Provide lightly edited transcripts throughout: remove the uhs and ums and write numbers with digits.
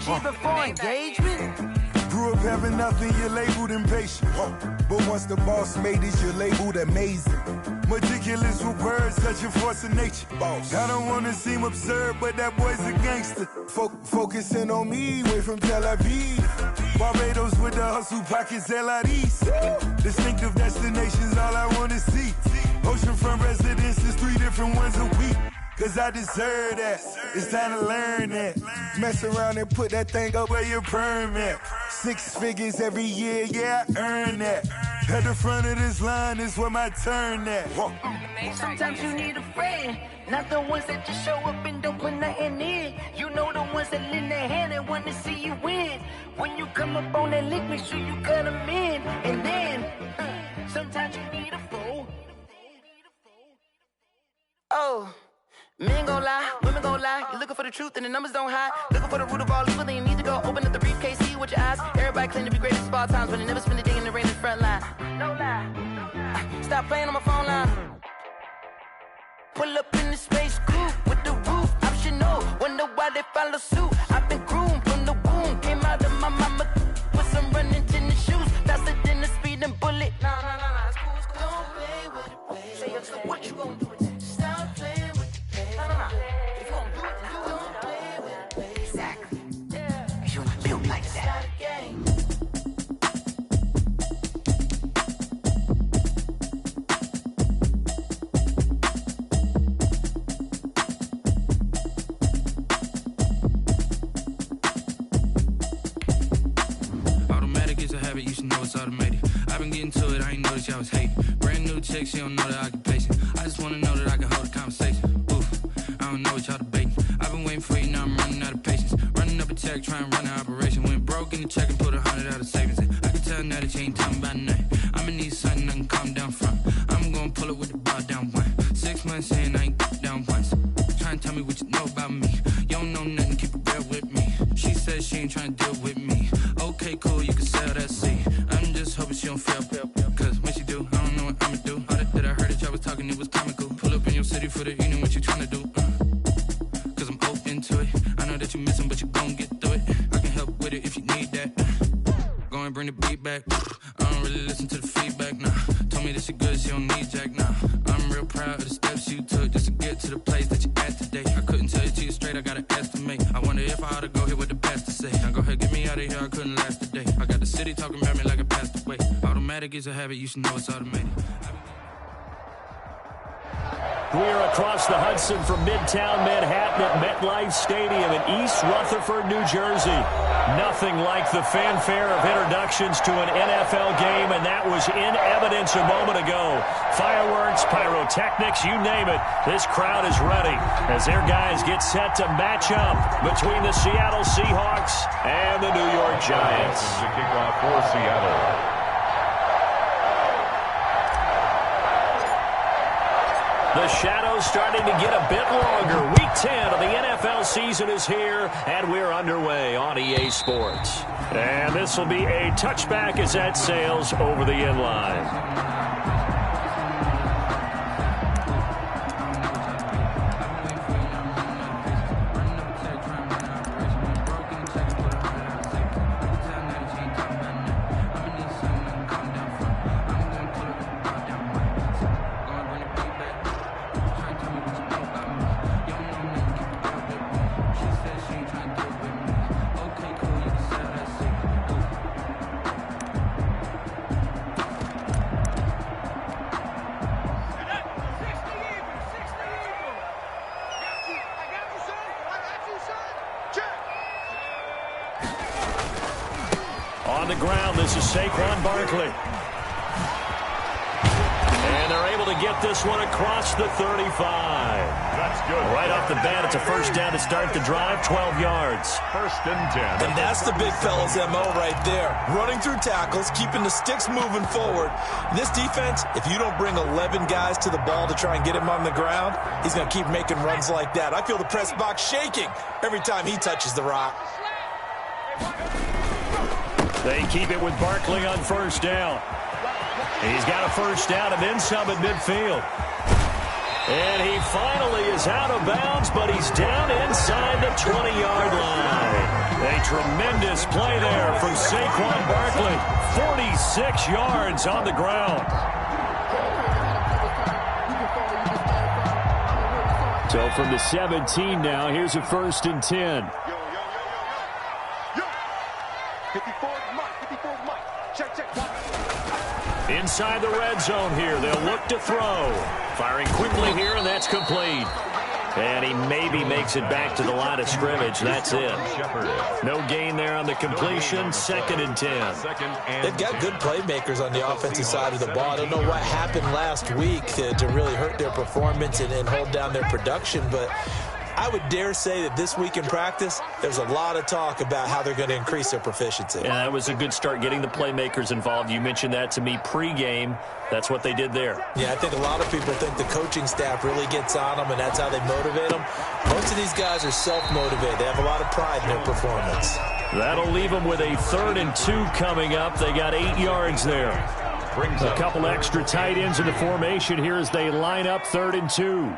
G before engagement? Grew up having nothing, you're labeled impatient. But once the boss made it, you're labeled amazing. Meticulous with words, such a force of nature. I don't want to seem absurd, but that boy's a gangster. Focusing on me, way from Tel Aviv. Barbados with the hustle, pockets LIDs. Distinctive destinations, all I want to see. Oceanfront residences, 3 different ones a week. Cause I deserve that, it's time to learn that. Mess around and put that thing up where your permit. 6 figures every year, yeah, I earn that. At the front of this line is where my turn at. Sometimes you need a friend, not the ones that just show up and don't put nothing in. You know the ones that lend their hand and want to see you win. When you come up on that lick, make sure you cut them in. And then, sometimes you need a foe. Oh. Men gon' lie, women gon' lie. You're looking for the truth and the numbers don't hide. Looking for the root of all evil, then you need to go open up the briefcase, see with your eyes. Everybody claim to be greatest of all times, but they never spend a day in the rain in the front line. No lie. Stop playing on my phone line. Pull up in the space coupe with the roof optional. Wonder why they follow suit. I've been groomed from the womb. Came out of my mama with some running tennis shoes. Faster than the speeding bullet. Nah, it's cool, it's cool. Don't play with it, play. Say, so what you gonna do with that? Stop playing. If you don't do it, then don't play with it. Exactly. Yeah. You're not built like that. Automatic is a habit, you should know it's automated. I've been getting to it, I ain't noticed y'all was hating. Brand new chick, she don't know the occupation. I just wanna know that I can hold a conversation. I don't know what y'all debating. I've been waiting for you, now I'm running out of patience. Running up a check, trying to run an operation. Went broke in the check and put 100 out of savings in. I can tell now that you ain't talking about nothing. I'ma need something I can calm down from. I'm gonna pull it with the bar down one. 6 months in, I ain't down once. Trying to tell me what you know about me. You don't know nothing, keep it real with me. She says she ain't trying to deal with me. Okay, cool, you can sell that seed. I'm just hoping she don't fail. Cause when she do, I don't know what I'ma do. All that I heard that y'all was talking, it was comical. Pull up in your city for the evening, what you trying to do? Cause I'm open to it. I know that you missing, but you gon' get through it. I can help with it if you need that. Go and bring the beat back. I don't really listen to the feedback, nah. Told me that she good, she don't need jack, nah. I'm real proud of the steps you took just to get to the place that you at today. I couldn't tell you to you straight, I gotta estimate. I wonder if I ought to go here with the best to say. Now go ahead, get me out of here, I couldn't last a day. I got the city talking about me like I passed away. Automatic is a habit, you should know it's automated. We're across the Hudson from Midtown Manhattan at MetLife Stadium in East Rutherford, New Jersey. Nothing like the fanfare of introductions to an NFL game, and that was in evidence a moment ago. Fireworks, pyrotechnics, you name it. This crowd is ready as their guys get set to match up between the Seattle Seahawks and the New York Giants. To kick off for Seattle. The shadows starting to get a bit longer. Week 10 of the NFL season is here, and we're underway on EA Sports. And this will be a touchback as that sails over the end line. On the ground, this is Saquon Barkley. And they're able to get this one across the 35. That's good. Right off the bat, it's a first down to start the drive, 12 yards. First and 10. And that's the big fella's MO right there. Running through tackles, keeping the sticks moving forward. In this defense, if you don't bring 11 guys to the ball to try and get him on the ground, he's going to keep making runs like that. I feel the press box shaking every time he touches the rock. They keep it with Barkley on first down. He's got a first down and then some at midfield. And he finally is out of bounds, but he's down inside the 20-yard line. A tremendous play there from Saquon Barkley. 46 yards on the ground. So from the 17 now, here's a 1st and 10. 54's Mike. Check. Inside the red zone here. They'll look to throw. Firing quickly here, and that's complete. And he maybe makes it back to the line of scrimmage. That's it. No gain there on the completion. 2nd and 10. They've got good playmakers on the offensive side of the ball. I don't know what happened last week to really hurt their performance and hold down their production, but I would dare say that this week in practice, there's a lot of talk about how they're going to increase their proficiency. Yeah, that was a good start getting the playmakers involved. You mentioned that to me pregame. That's what they did there. Yeah, I think a lot of people think the coaching staff really gets on them, and that's how they motivate them. Most of these guys are self-motivated. They have a lot of pride in their performance. That'll leave them with a 3rd and 2 coming up. They got 8 yards there. A couple extra tight ends in the formation here as they line up 3rd and 2.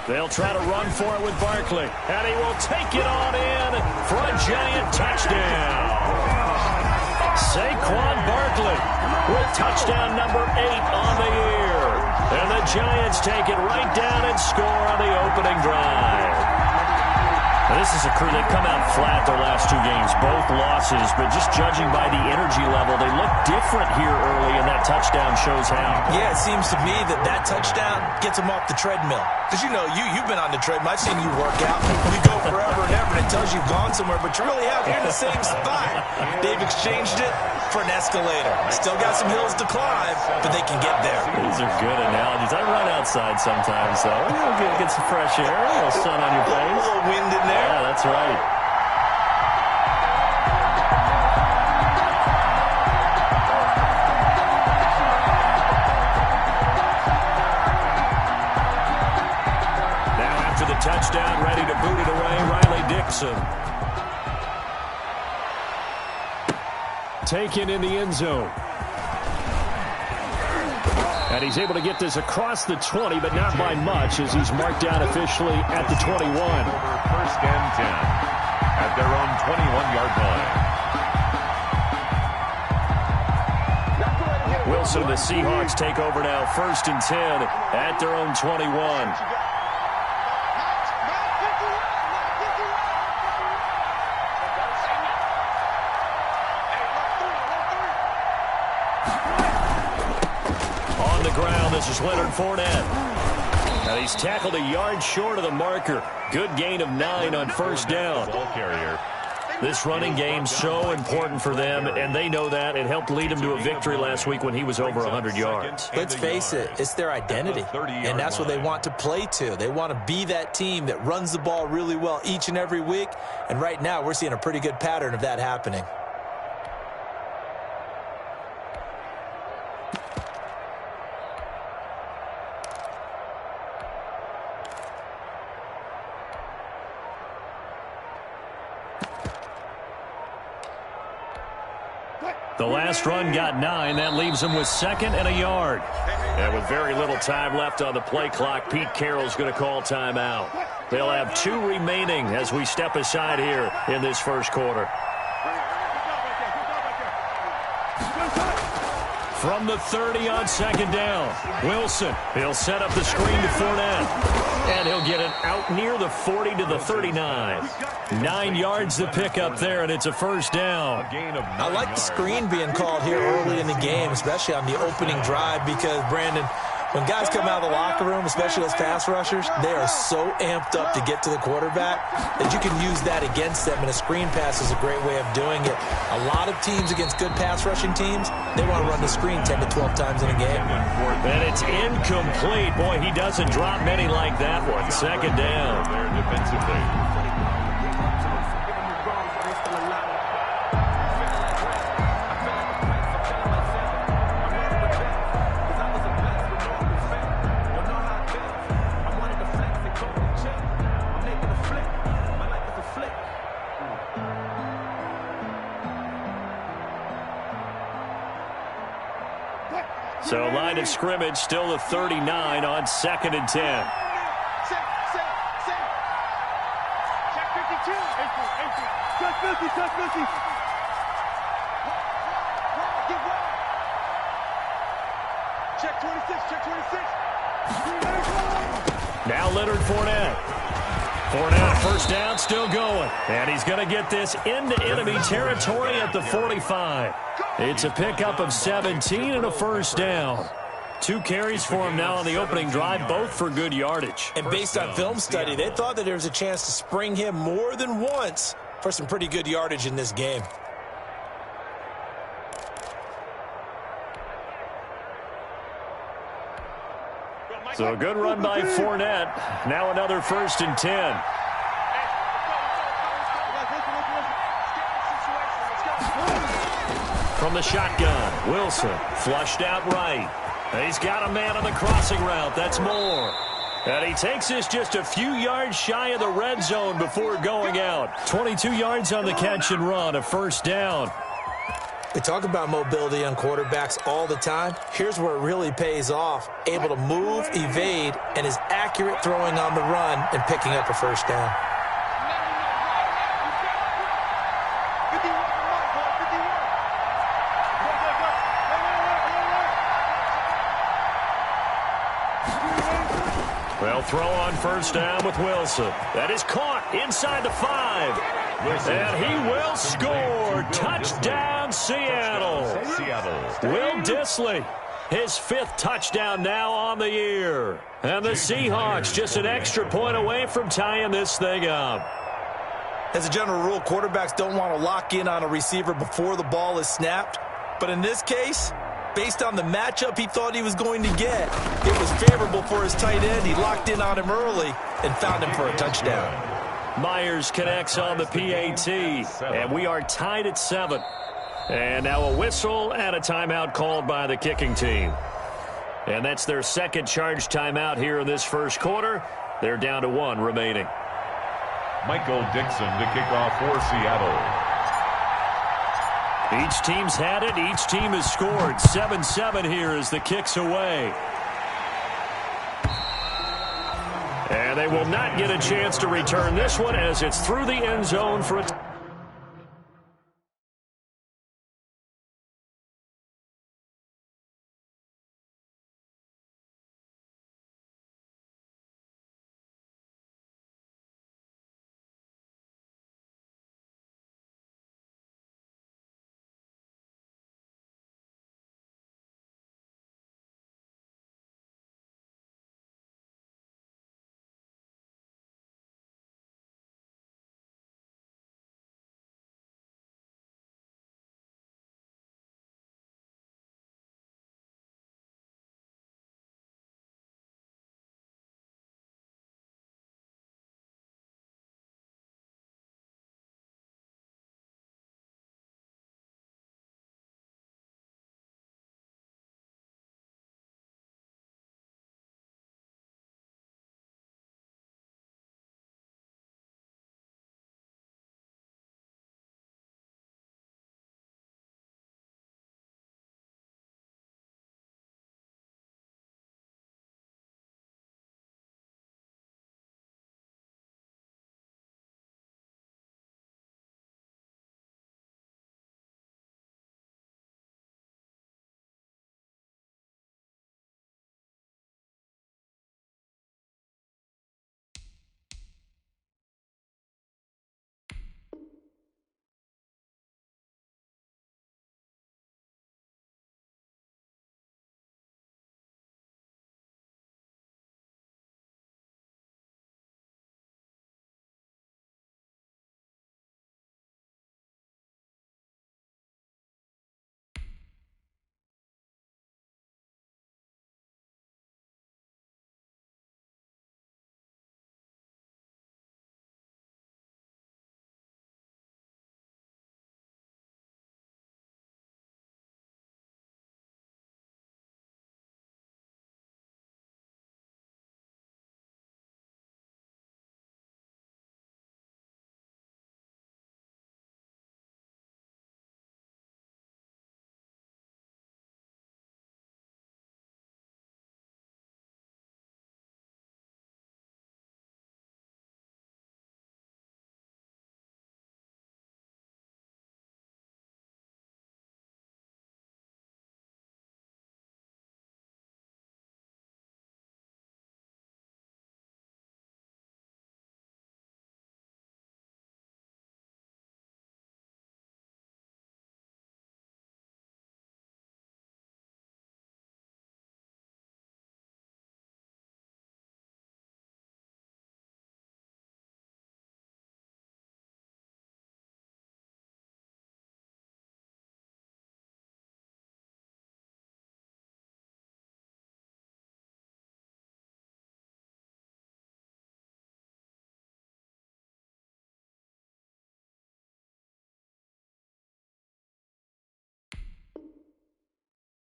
They'll try to run for it with Barkley. And he will take it on in for a giant touchdown. Saquon Barkley with touchdown number 8 on the year. And the Giants take it right down and score on the opening drive. Now, this is a crew that come out flat their last 2 games, both losses, but just judging by the energy level, they look different here early, and that touchdown shows how. Yeah, it seems to me that touchdown gets them off the treadmill. Because, you know, you've been on the treadmill. I've seen you work out. You go forever and ever, and it tells you you've gone somewhere, but you're really out here in the same spot. They've exchanged it for an escalator. Still got some hills to climb, but they can get there. These are good analogies. I run outside sometimes, though. Get some fresh air, a little sun on your face. A little wind in there. Yeah, that's right. Now after the touchdown, ready to boot it away, Riley Dixon. Taken in the end zone. And he's able to get this across the 20, but not by much, as he's marked down officially at the 21. 1st and 10 at their own 21-yard line. Wilson and the Seahawks take over now, 1st and 10 at their own 21. This is Leonard Fournette. And he's tackled a yard short of the marker. Good gain of 9 on 1st down. Ball carrier. This running game's so important for them, and they know that. It helped lead them to a victory last week when he was over 100 yards. Let's face it, it's their identity, and that's what they want to play to. They want to be that team that runs the ball really well each and every week, and right now we're seeing a pretty good pattern of that happening. The last run got 9. That leaves them with 2nd and a yard. And with very little time left on the play clock, Pete Carroll's going to call timeout. They'll have 2 remaining as we step aside here in this 1st quarter. From the 30 on 2nd down, Wilson. He'll set up the screen to Fournette. And he'll get it out near the 40 to the 39. 9 yards to pick up there, and it's a 1st down. I like the screen being called here early in the game, especially on the opening drive, because, Brandon, when guys come out of the locker room, especially as pass rushers, they are so amped up to get to the quarterback that you can use that against them, and a screen pass is a great way of doing it. A lot of teams against good pass rushing teams, they want to run the screen 10 to 12 times in a game. And it's incomplete. Boy, he doesn't drop many like that one. 2nd down. There defensively. So line of scrimmage still the 39 on 2nd and 10. Check 26, check 26. Now Leonard Fournette. Fournette, first down, still going. And he's going to get this into enemy territory at the 45. It's a pickup of 17 and a first down. 2 carries for him now on the opening drive, both for good yardage. And based on film study, they thought that there was a chance to spring him more than once for some pretty good yardage in this game. So a good run by Fournette. Now another 1st and 10. From the shotgun, Wilson flushed out right. He's got a man on the crossing route. That's Moore. And he takes this just a few yards shy of the red zone before going out. 22 yards on the catch and run, a first down. We talk about mobility on quarterbacks all the time. Here's where it really pays off. Able to move, evade, and is accurate throwing on the run and picking up a first down. Well, throw on first down with Wilson. That is caught inside the 5. And he will score. Touchdown, Seattle. Will Dissly, his 5th touchdown now on the year. And the Seahawks just an extra point away from tying this thing up. As a general rule, quarterbacks don't want to lock in on a receiver before the ball is snapped. But in this case, based on the matchup he thought he was going to get, it was favorable for his tight end. He locked in on him early and found him for a touchdown. Myers connects on the PAT, and we are tied at 7. And now a whistle and a timeout called by the kicking team. And that's their 2nd charge timeout here in this first quarter. They're down to 1 remaining. Michael Dixon to kick off for Seattle. Each team's had it. Each team has scored. 7-7 here as the kick's away. And they will not get a chance to return this one as it's through the end zone for a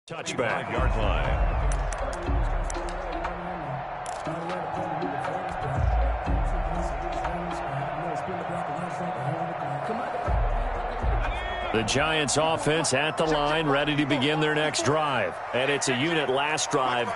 Touchback. Yard line. The Giants offense at the line, ready to begin their next drive. And it's a unit last drive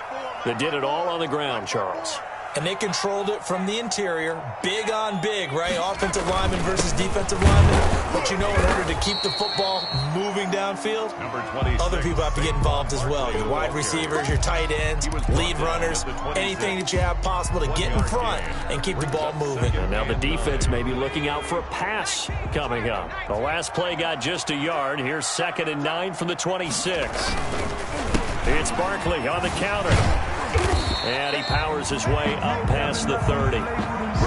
that did it all on the ground, Charles. And they controlled it from the interior. Big on big, right? Offensive lineman versus defensive lineman. But you know, in order to keep the football moving downfield, Number 26. other people have to get involved as well. Your wide receivers, your tight ends, lead runners, anything that you have possible to get in front and keep the ball moving. And now the defense may be looking out for a pass coming up. The last play got just a yard. Here's 2nd and 9 from the 26. It's Barkley on the counter. And he powers his way up past the 30.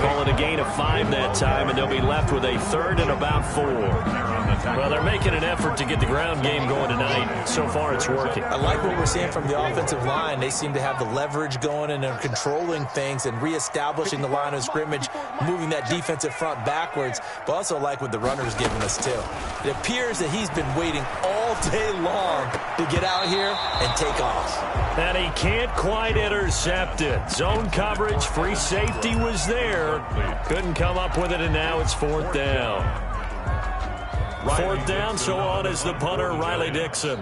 Call it a gain of 5 that time, and they'll be left with a 3rd and about 4. Well, they're making an effort to get the ground game going tonight. So far, it's working. I like what we're seeing from the offensive line. They seem to have the leverage going, and they're controlling things and reestablishing the line of scrimmage, moving that defensive front backwards. But also like what the runner's giving us, too. It appears that he's been waiting all day long to get out here and take off. And he can't quite intercept it. Zone coverage, free safety was there. Couldn't come up with it, and now it's 4th down. 4th down, so on is the punter, Riley Dixon.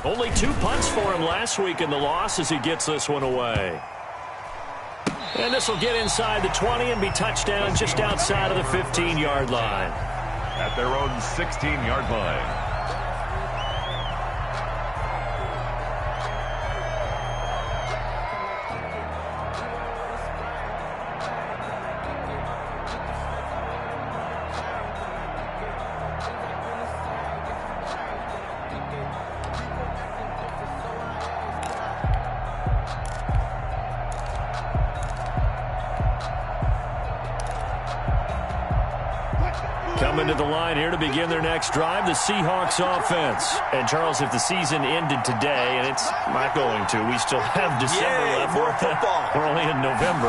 Only 2 punts for him last week in the loss as he gets this one away. And this will get inside the 20 and be touchdown just outside of the 15-yard line. At their own 16-yard line. Coming to the line here to begin their next drive, the Seahawks offense. And, Charles, if the season ended today, and it's not going to, we still have December left. More football. We're only in November.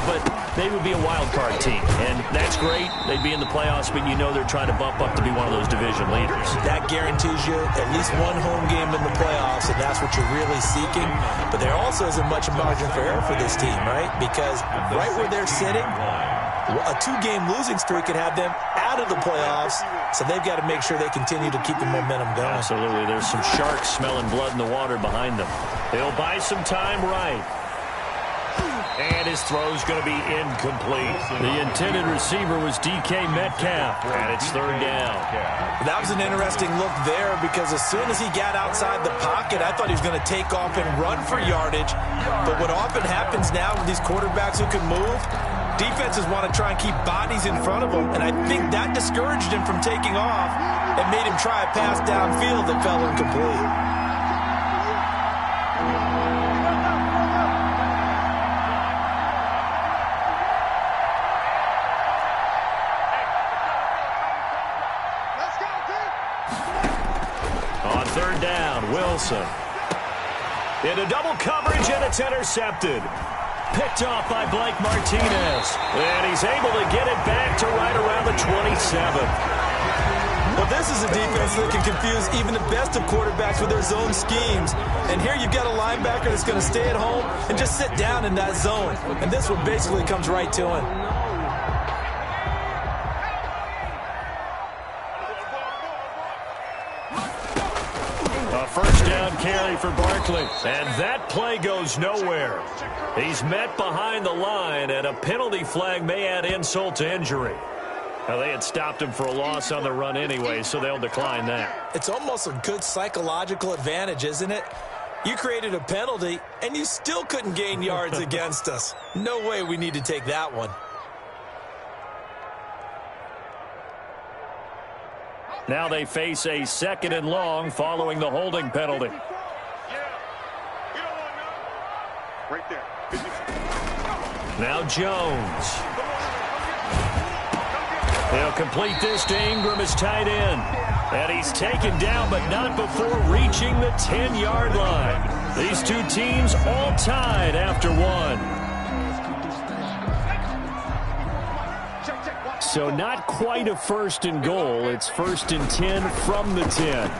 But they would be a wild card team. And that's great. They'd be in the playoffs, but you know they're trying to bump up to be one of those division leaders. That guarantees you at least one home game in the playoffs, and that's what you're really seeking. But there also isn't much margin for error for this team, right? Because right where they're sitting, a 2-game losing streak could have them out of the playoffs, so they've got to make sure they continue to keep the momentum going. Absolutely. There's some sharks smelling blood in the water behind them. They'll buy some time right. And his throw's going to be incomplete. The intended receiver was DK Metcalf, and it's 3rd down. That was an interesting look there because as soon as he got outside the pocket, I thought he was going to take off and run for yardage. But what often happens now with these quarterbacks who can move, defenses want to try and keep bodies in front of them, and I think that discouraged him from taking off and made him try a pass downfield that fell incomplete. On 3rd down, Wilson. Into double coverage, and it's intercepted. Picked off by Blake Martinez. And he's able to get it back to right around the 27. Well, this is a defense that can confuse even the best of quarterbacks with their zone schemes. And here you've got a linebacker that's going to stay at home and just sit down in that zone. And this one basically comes right to him. A 1st down carry for Barkley. And that play goes nowhere. He's met behind the line, and a penalty flag may add insult to injury. Now, they had stopped him for a loss on the run anyway, so they'll decline that. It's almost a good psychological advantage, isn't it? You created a penalty, and you still couldn't gain yards against us. No way we need to take that one. Now they face a 2nd and long following the holding penalty. Right there. Now Jones. He'll complete this to Ingram as tight end. And he's taken down, but not before reaching the 10-yard line. These two teams all tied after one. So not quite a first and goal. It's 1st and 10 from the 10.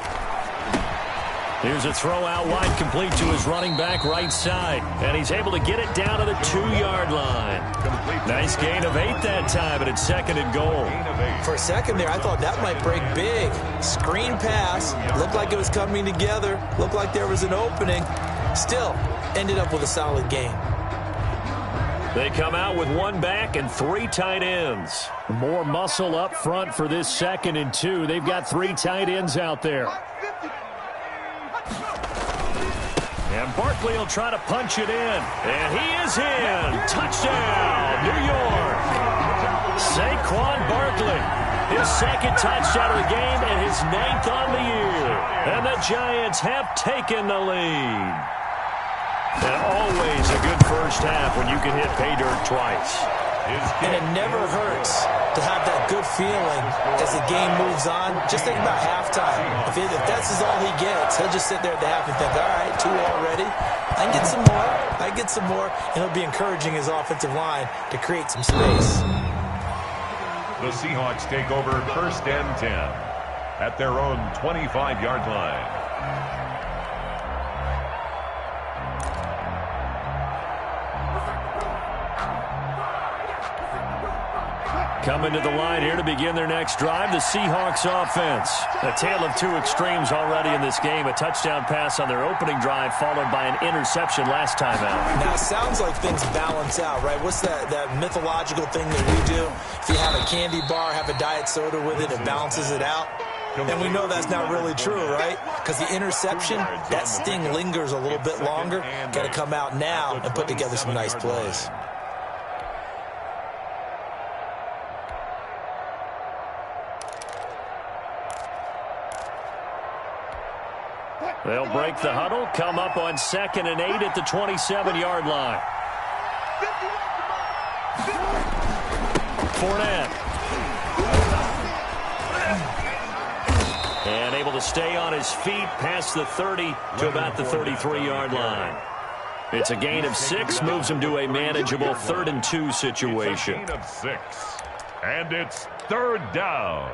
Here's a throw out wide, complete to his running back right side. And he's able to get it down to the 2-yard line. Nice gain of 8 that time, and it's 2nd and goal. For a second there, I thought that might break big. Screen pass. Looked like it was coming together. Looked like there was an opening. Still, ended up with a solid gain. They come out with 1 back and 3 tight ends. More muscle up front for this 2nd and 2. They've got 3 tight ends out there. And Barkley will try to punch it in. And he is in. Touchdown, New York. Saquon Barkley. His 2nd touchdown of the game and his 9th on the year. And the Giants have taken the lead. And always a good first half when you can hit pay dirt twice. And it never hurts to have that good feeling as the game moves on. Just think about halftime. If that's all he gets, he'll just sit there at the half and think, all right, 2 already. I can get some more. I get some more. And he'll be encouraging his offensive line to create some space. The Seahawks take over 1st and 10 at their own 25-yard line. Coming to the line here to begin their next drive, the Seahawks offense. A tale of 2 extremes already in this game. A touchdown pass on their opening drive followed by an interception last time out. Now, it sounds like things balance out, right? What's that mythological thing that we do? If you have a candy bar, have a diet soda with it, it balances it out. And we know that's not really true, right? Because the interception, that sting lingers a little bit longer. Got to come out now and put together some nice plays. They'll break the huddle, come up on 2nd and 8 at the 27-yard line. Fournette. And able to stay on his feet past the 30 to about the 33-yard line. It's a gain of 6, moves him to a manageable 3rd and 2 situation. It's a gain of 6, and it's 3rd down.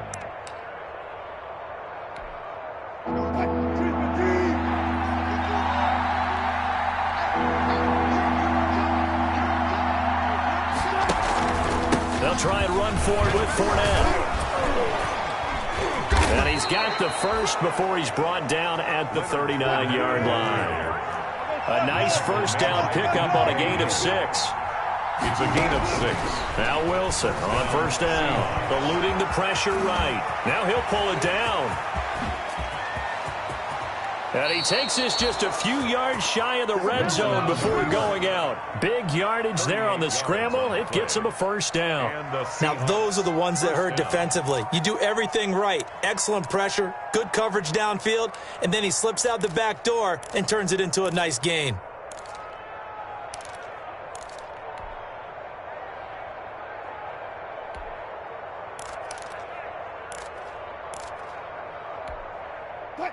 They'll try and run forward with Fournette. And he's got the first before he's brought down at the 39-yard line. A nice first down pickup on a gain of 6. It's a gain of 6. Now Wilson on first down, eluding the pressure right. Now he'll pull it down. And he takes this just a few yards shy of the red zone before going out. Big yardage there on the scramble. It gets him a first down. Now, those are the ones that hurt defensively. You do everything right. Excellent pressure, good coverage downfield, and then he slips out the back door and turns it into a nice gain.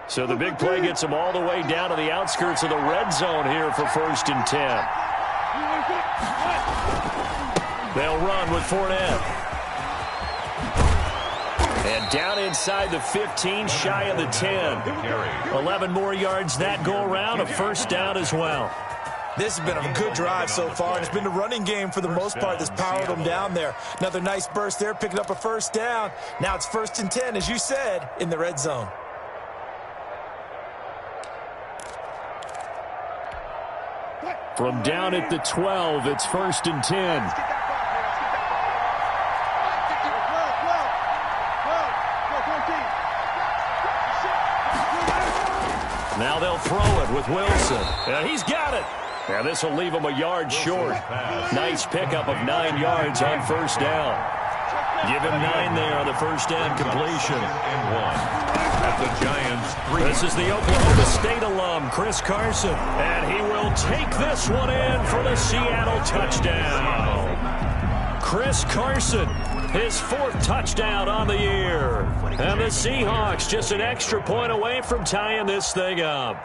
So the big play gets them all the way down to the outskirts of the red zone here for 1st and 10. They'll run with Fournette. And down inside the 15, shy of the 10. 11 more yards that go around, a first down as well. This has been a good drive so far, and it's been the running game for the most part that's powered them down there. Another nice burst there, picking up a first down. Now it's 1st and 10, as you said, in the red zone. From down at the 12, it's 1st and 10. Now they'll throw it with Wilson. And he's got it. And this will leave him a yard short. Nice pickup of 9 yards on first down. Give him 9 there on the first down completion. And 1. At the Giants 3. This is the Oklahoma State alum, Chris Carson. And he will take this one in for the Seattle touchdown. Chris Carson, his 4th touchdown on the year. And the Seahawks just an extra point away from tying this thing up.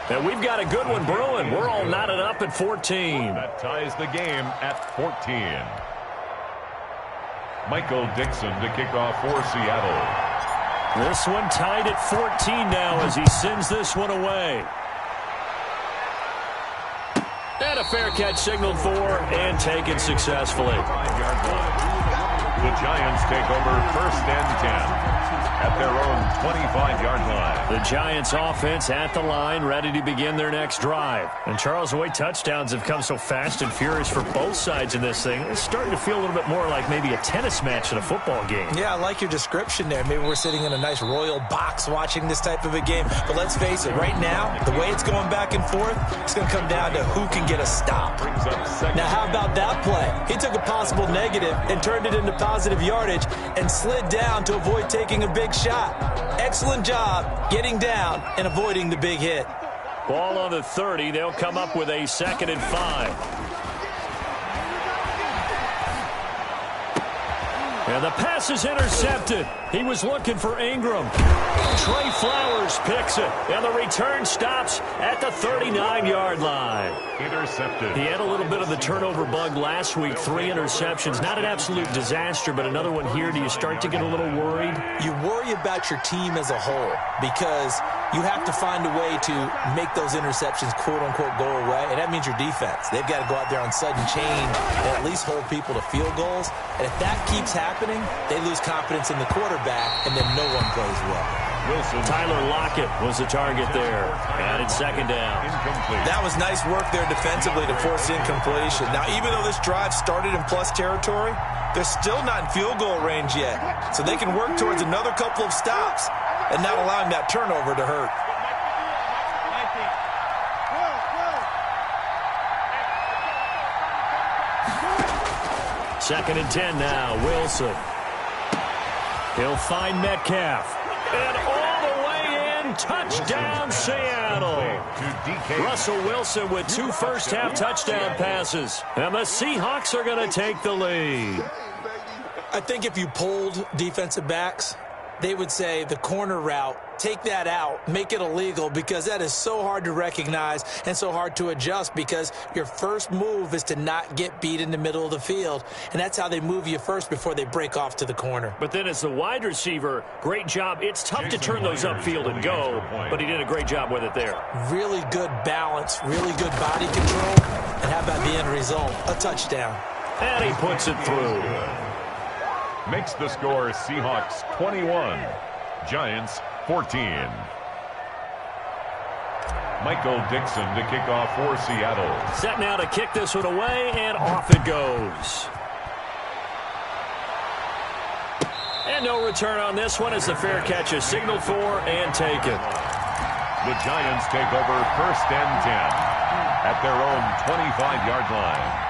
And we've got a good one brewing. We're all knotted up at 14. That ties the game at 14. Michael Dixon to kick off for Seattle. This one tied at 14 now as he sends this one away. And a fair catch signaled for and taken successfully. The Giants take over first and 10 at their own 25-yard line. The Giants offense at the line, ready to begin their next drive. And Charles, the way touchdowns have come so fast and furious for both sides in this thing, it's starting to feel a little bit more like maybe a tennis match than a football game. Yeah, I like your description there. Maybe we're sitting in a nice royal box watching this type of a game. But let's face it, right now, the way it's going back and forth, it's going to come down to who can get a stop. Now, how about that play? He took a possible negative and turned it into positive yardage and slid down to avoid taking a big shot. Excellent job getting down and avoiding the big hit. Ball on the 30. They'll come up with a 2nd and 5. And the pass is intercepted. He was looking for Ingram. Trey Flowers picks it. And the return stops at the 39-yard line. Intercepted. He had a little bit of the turnover bug last week. 3 interceptions. Not an absolute disaster, but another one here. Do you start to get a little worried? You worry about your team as a whole because you have to find a way to make those interceptions, quote-unquote, go away. And that means your defense. They've got to go out there on sudden change and at least hold people to field goals. And if that keeps happening, they lose confidence in the quarterback, and then no one plays well. Wilson. Tyler Lockett was the target there. And it's 2nd down. Incomplete. That was nice work there defensively to force incompletion. Now, even though this drive started in plus territory, they're still not in field goal range yet. So they can work towards another couple of stops and not allowing that turnover to hurt. Second and 10 now. Wilson. He'll find Metcalf. And all the way in. Touchdown, Seattle. Russell Wilson with 2 first-half touchdown passes. And the Seahawks are going to take the lead. I think if you polled defensive backs, they would say the corner route, take that out, make it illegal, because that is so hard to recognize and so hard to adjust because your first move is to not get beat in the middle of the field. And that's how they move you first before they break off to the corner. But then as the wide receiver, great job. It's tough to turn those upfield and go, but he did a great job with it there. Really good balance, really good body control. And how about the end result? A touchdown. And he puts it through. Makes the score Seahawks 21, Giants 14. Michael Dixon to kick off for Seattle. Set now to kick this one away, and off it goes. And no return on this one as the fair catch is signaled for and taken. The Giants take over first and 10 at their own 25-yard line.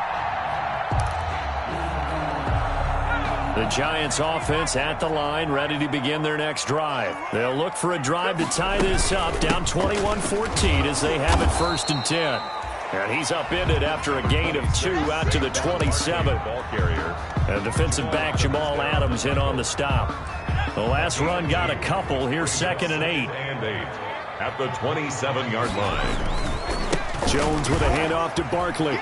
The Giants offense at the line, ready to begin their next drive. They'll look for a drive to tie this up, down 21-14 as they have it 1st and 10. And he's upended after a gain of 2 out to the 27. Ball carrier. And defensive back Jamal Adams in on the stop. The last run got a couple. Here's 2nd and 8. And 8 at the 27-yard line. Jones with a handoff to Barkley.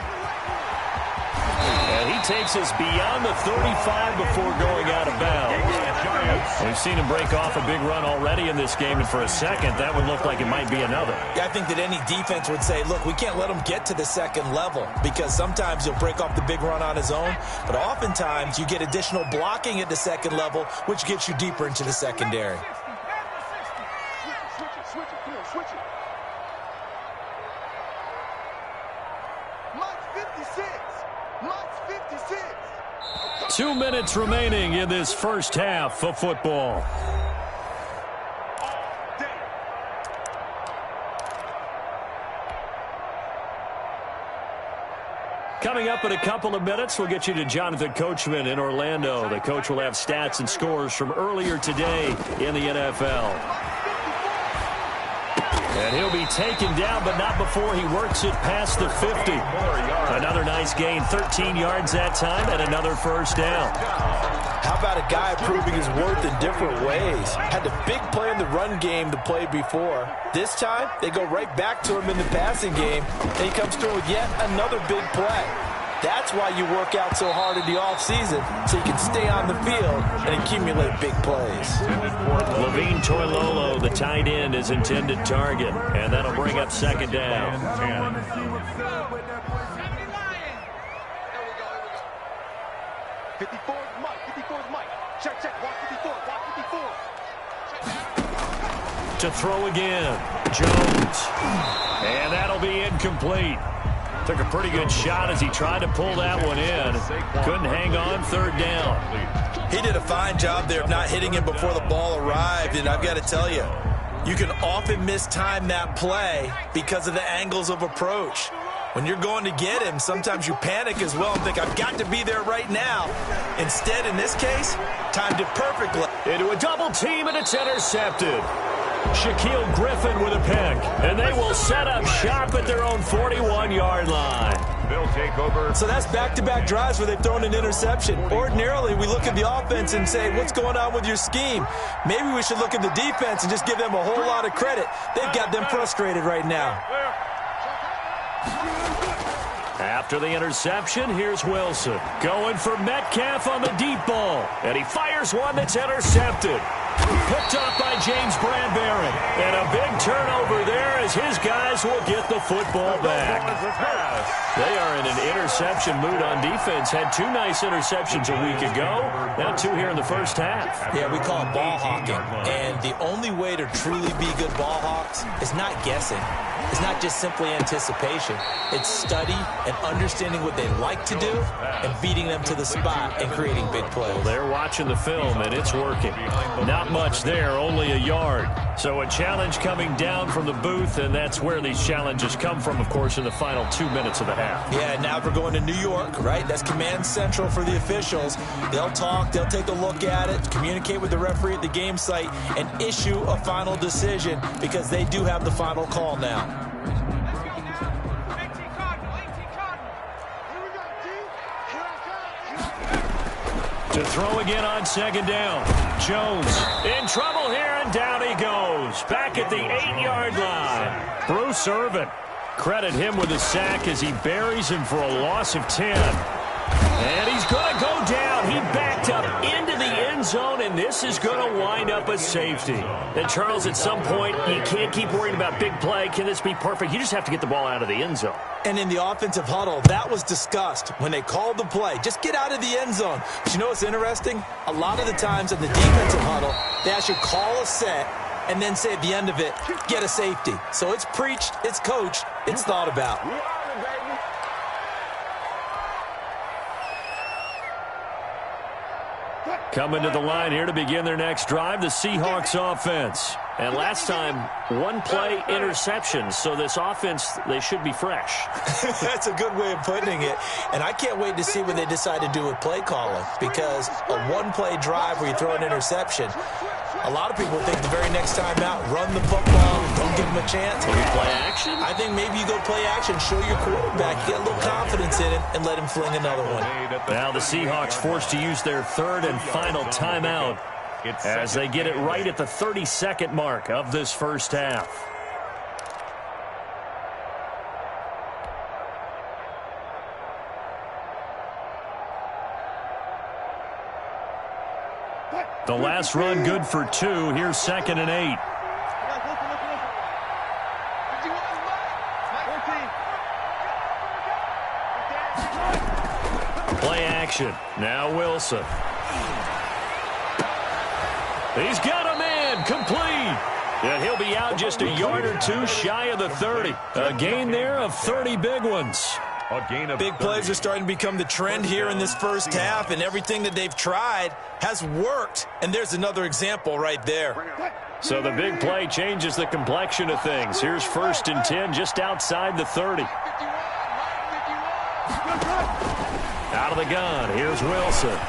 And he takes us beyond the 35 before going out of bounds. We've seen him break off a big run already in this game, and for a second, that would look like it might be another. Yeah, I think that any defense would say, look, we can't let him get to the second level because sometimes he'll break off the big run on his own, but oftentimes you get additional blocking at the second level, which gets you deeper into the secondary. Switch it. 2 minutes remaining in this first half of football. Coming up in a couple of minutes, we'll get you to Jonathan Coachman in Orlando. The coach will have stats and scores from earlier today in the NFL. And he'll be taken down, but not before he works it past the 50. Another nice gain, 13 yards that time, and another first down. How How about a guy proving his worth in different ways? Had the big play in the run game the play before. This time, they go right back to him in the passing game, and he comes through with yet another big play. That's why you work out so hard in the offseason, so you can stay on the field and accumulate big plays. Levine Toilolo, the tight end, is intended target, and that'll bring up second down. 54 is Mike. 54 is Mike. Check, check. Watch 54. Watch 54. To throw again, Jones. And that'll be incomplete. Took a pretty good shot as he tried to pull that one in. Couldn't hang on, third down. He did a fine job there of not hitting him before the ball arrived, and I've got to tell you, you can often mistime that play because of the angles of approach. When you're going to get him, sometimes you panic as well and think, I've got to be there right now. Instead, in this case, timed it perfectly. Into a double team, and it's intercepted. Shaquille Griffin with a pick, and they will set up shop at their own 41-yard line. They'll take over. So that's back-to-back drives where they've thrown an interception. Ordinarily, we look at the offense and say, what's going on with your scheme? Maybe we should look at the defense and just give them a whole lot of credit. They've got them frustrated right now. After the interception, here's Wilson. Going for Metcalf on the deep ball. And he fires one that's intercepted. Picked up by James Bradbury. And a big turnover there as his guys will get the football back. They are in an interception mood on defense. Had two nice interceptions a week ago. Now two here in the first half. Yeah, we call it ball hawking. And the only way to truly be good ball hawks is not guessing. It's not just simply anticipation. It's study and understanding what they like to do and beating them to the spot and creating big plays. Well, they're watching the film, and it's working. Not much there, only a yard. So a challenge coming down from the booth, and that's where these challenges come from, of course, in the final 2 minutes of the half. Yeah, now we're going to New York, right? That's command central for the officials. They'll talk, they'll take a look at it, communicate with the referee at the game site, and issue a final decision because they do have the final call now. To throw again on second down. Jones in trouble here, and down he goes. Back at the 8-yard line. Bruce Irvin. Credit him with a sack as he buries him for a loss of 10. And he's going to go down. He backed up into the end zone, and this is going to wind up a safety. And, Charles, at some point, you can't keep worrying about big play. Can this be perfect? You just have to get the ball out of the end zone. And in the offensive huddle, that was discussed when they called the play. Just get out of the end zone. But you know what's interesting? A lot of the times in the defensive huddle, they actually call a set and then say at the end of it, get a safety. So it's preached, it's coached, it's thought about. Coming to the line here to begin their next drive, the Seahawks offense. And last time, one-play interception. So this offense, they should be fresh. That's a good way of putting it. And I can't wait to see what they decide to do with play calling. Because a one-play drive where you throw an interception, a lot of people think the very next time out, run the football, don't give them a chance. Maybe play action? I think maybe you go play action, show your quarterback, get a little confidence in it, and let him fling another one. Now the Seahawks forced to use their third and final timeout as they get it right at the 32nd mark of this first half. The last run good for 2. Here's 2nd and 8. Play action. Now Wilson. He's got a man complete. And he'll be out just a yard or two shy of the 30. A gain there of 30 big ones. Big plays are starting to become the trend here in this first half, and everything that they've tried has worked. And there's another example right there. So the big play changes the complexion of things. Here's 1st and 10 just outside the 30. Out of the gun, here's Wilson.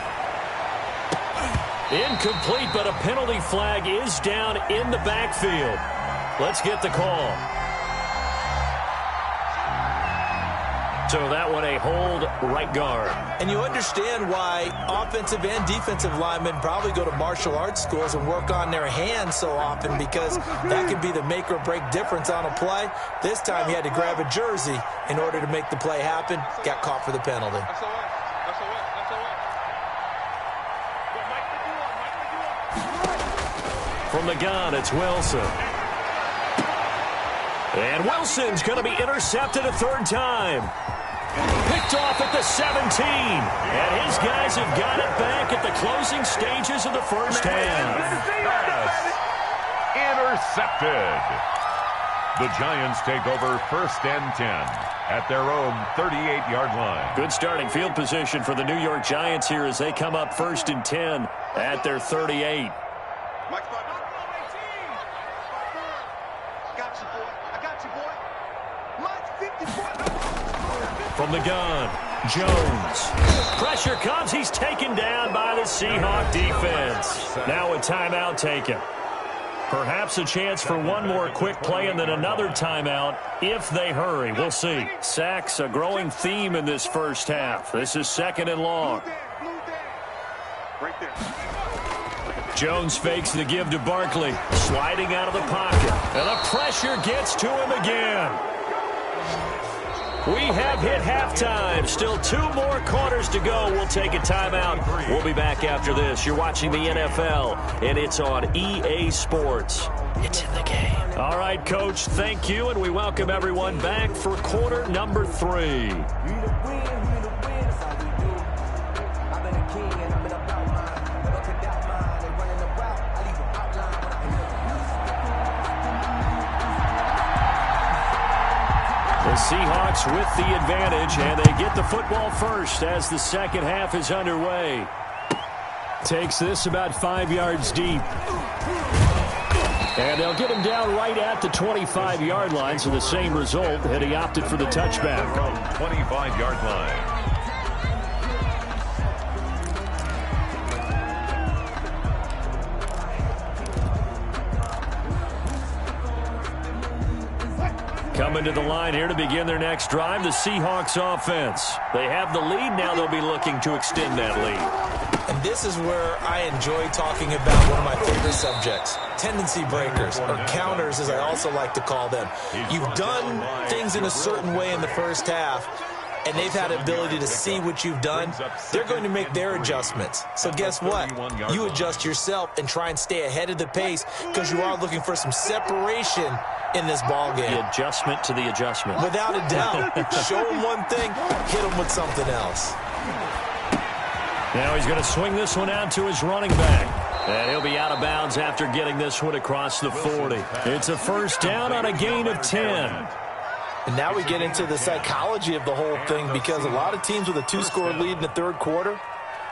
Incomplete, but a penalty flag is down in the backfield. Let's get the call. So that one a hold right guard. And you understand why offensive and defensive linemen probably go to martial arts schools and work on their hands so often, because that can be the make or break difference on a play. This time he had to grab a jersey in order to make the play happen. Got caught for the penalty. From the gun, it's Wilson. And Wilson's going to be intercepted a third time. Picked off at the 17. And his guys have got it back at the closing stages of the first half. Intercepted. The Giants take over 1st and 10 at their own 38-yard line. Good starting field position for the New York Giants here as they come up 1st and 10 at their 38. From the gun, Jones. Pressure comes. He's taken down by the Seahawk defense. Now a timeout taken. Perhaps a chance for one more quick play and then another timeout if they hurry. We'll see. Sacks, a growing theme in this first half. This is 2nd and long. Jones fakes the give to Barkley. Sliding out of the pocket. And the pressure gets to him again. We have hit halftime. Still 2 more quarters to go. We'll take a timeout. We'll be back after this. You're watching the NFL, and it's on EA Sports. It's in the game. All right, Coach, thank you, and we welcome everyone back for quarter number 3. Seahawks with the advantage, and they get the football first as the second half is underway. Takes this about 5 yards deep. And they'll get him down right at the 25-yard line, so the same result, and he opted for the touchback. From 25-yard line. Coming to the line here to begin their next drive, the Seahawks offense. They have the lead. Now they'll be looking to extend that lead. And this is where I enjoy talking about one of my favorite subjects, tendency breakers, or counters as I also like to call them. You've done things in a certain way in the first half, and they've had the ability to see what you've done. They're going to make their adjustments. So guess what? You adjust yourself and try and stay ahead of the pace, because you are looking for some separation in this ball game. The adjustment to the adjustment. Without a doubt. Show him one thing, hit him with something else. Now he's going to swing this one out to his running back. And he'll be out of bounds after getting this one across the 40. It's a first down on a gain of 10. And now we get into the psychology of the whole thing, because a lot of teams with a 2-score lead in the third quarter,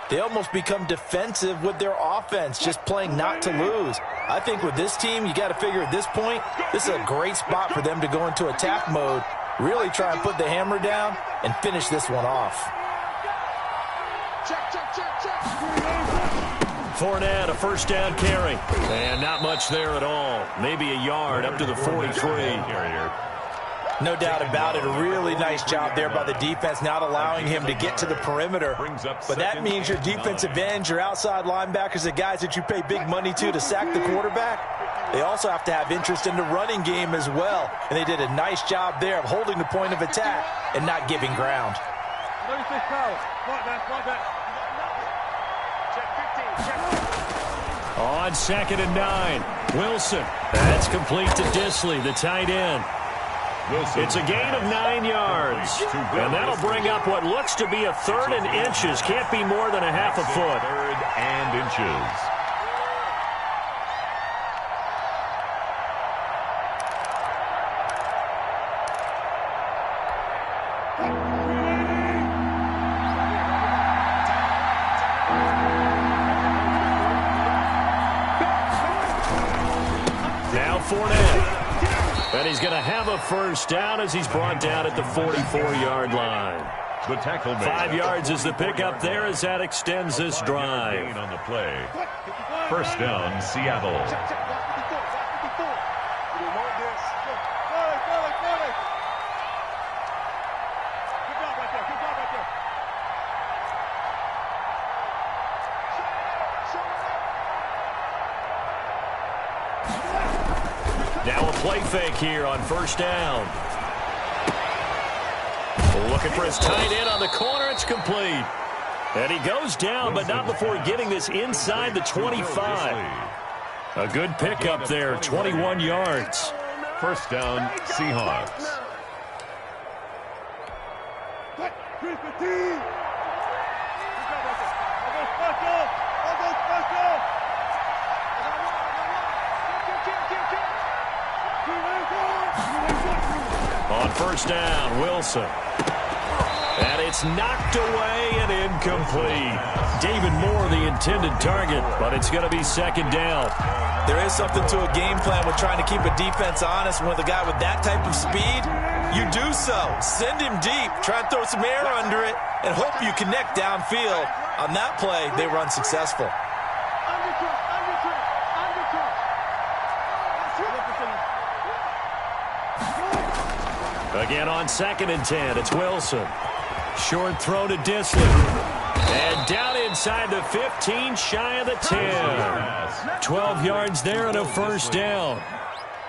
they almost become defensive with their offense, just playing not to lose. I think with this team, you got to figure at this point, this is a great spot for them to go into attack mode, really try and put the hammer down and finish this one off. Fournette, a first down carry. And not much there at all. Maybe a yard up to the 43. No doubt about it. A really nice job there by the defense, not allowing him to get to the perimeter. But that means your defensive ends, your outside linebackers, the guys that you pay big money to sack the quarterback, they also have to have interest in the running game as well. And they did a nice job there of holding the point of attack and not giving ground. On 2nd and 9, Wilson. That's complete to Disley, the tight end. It's a gain of 9 yards. And that'll bring up what looks to be a 3rd and inches. Can't be more than a half a foot. 3rd and inches. Now Fournette. And he's going to have a first down as he's brought down at the 44-yard line. The tackle made. 5 yards is the pickup there as that extends this drive. On the play. First down, Seattle. play fake here on first down. Looking for his tight end on the corner. It's complete. And he goes down, but not before getting this inside the 25. A good pickup there, 21 yards. First down, Seahawks. On first down, Wilson. And it's knocked away and incomplete. David Moore, the intended target, but it's going to be second down. There is something to a game plan with trying to keep a defense honest. With a guy with that type of speed, you do so. Send him deep, try and throw some air under it, and hope you connect downfield. On that play, they were unsuccessful. Again on 2nd and 10, it's Wilson. Short throw to Disley. And down inside the 15, shy of the 10. 12 yards there and a first down.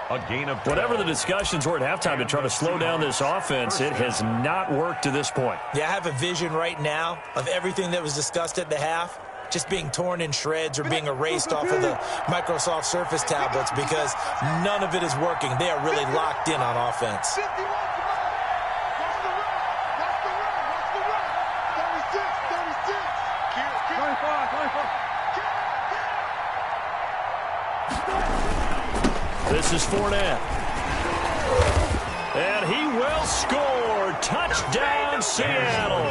A gain of Whatever the discussions were at halftime to try to slow down this offense, it has not worked to this point. Yeah, I have a vision right now of everything that was discussed at the half just being torn in shreds or being erased off of the Microsoft Surface tablets because none of it is working. They are really locked in on offense. This is Fournette. And he will score. Touchdown, Seattle.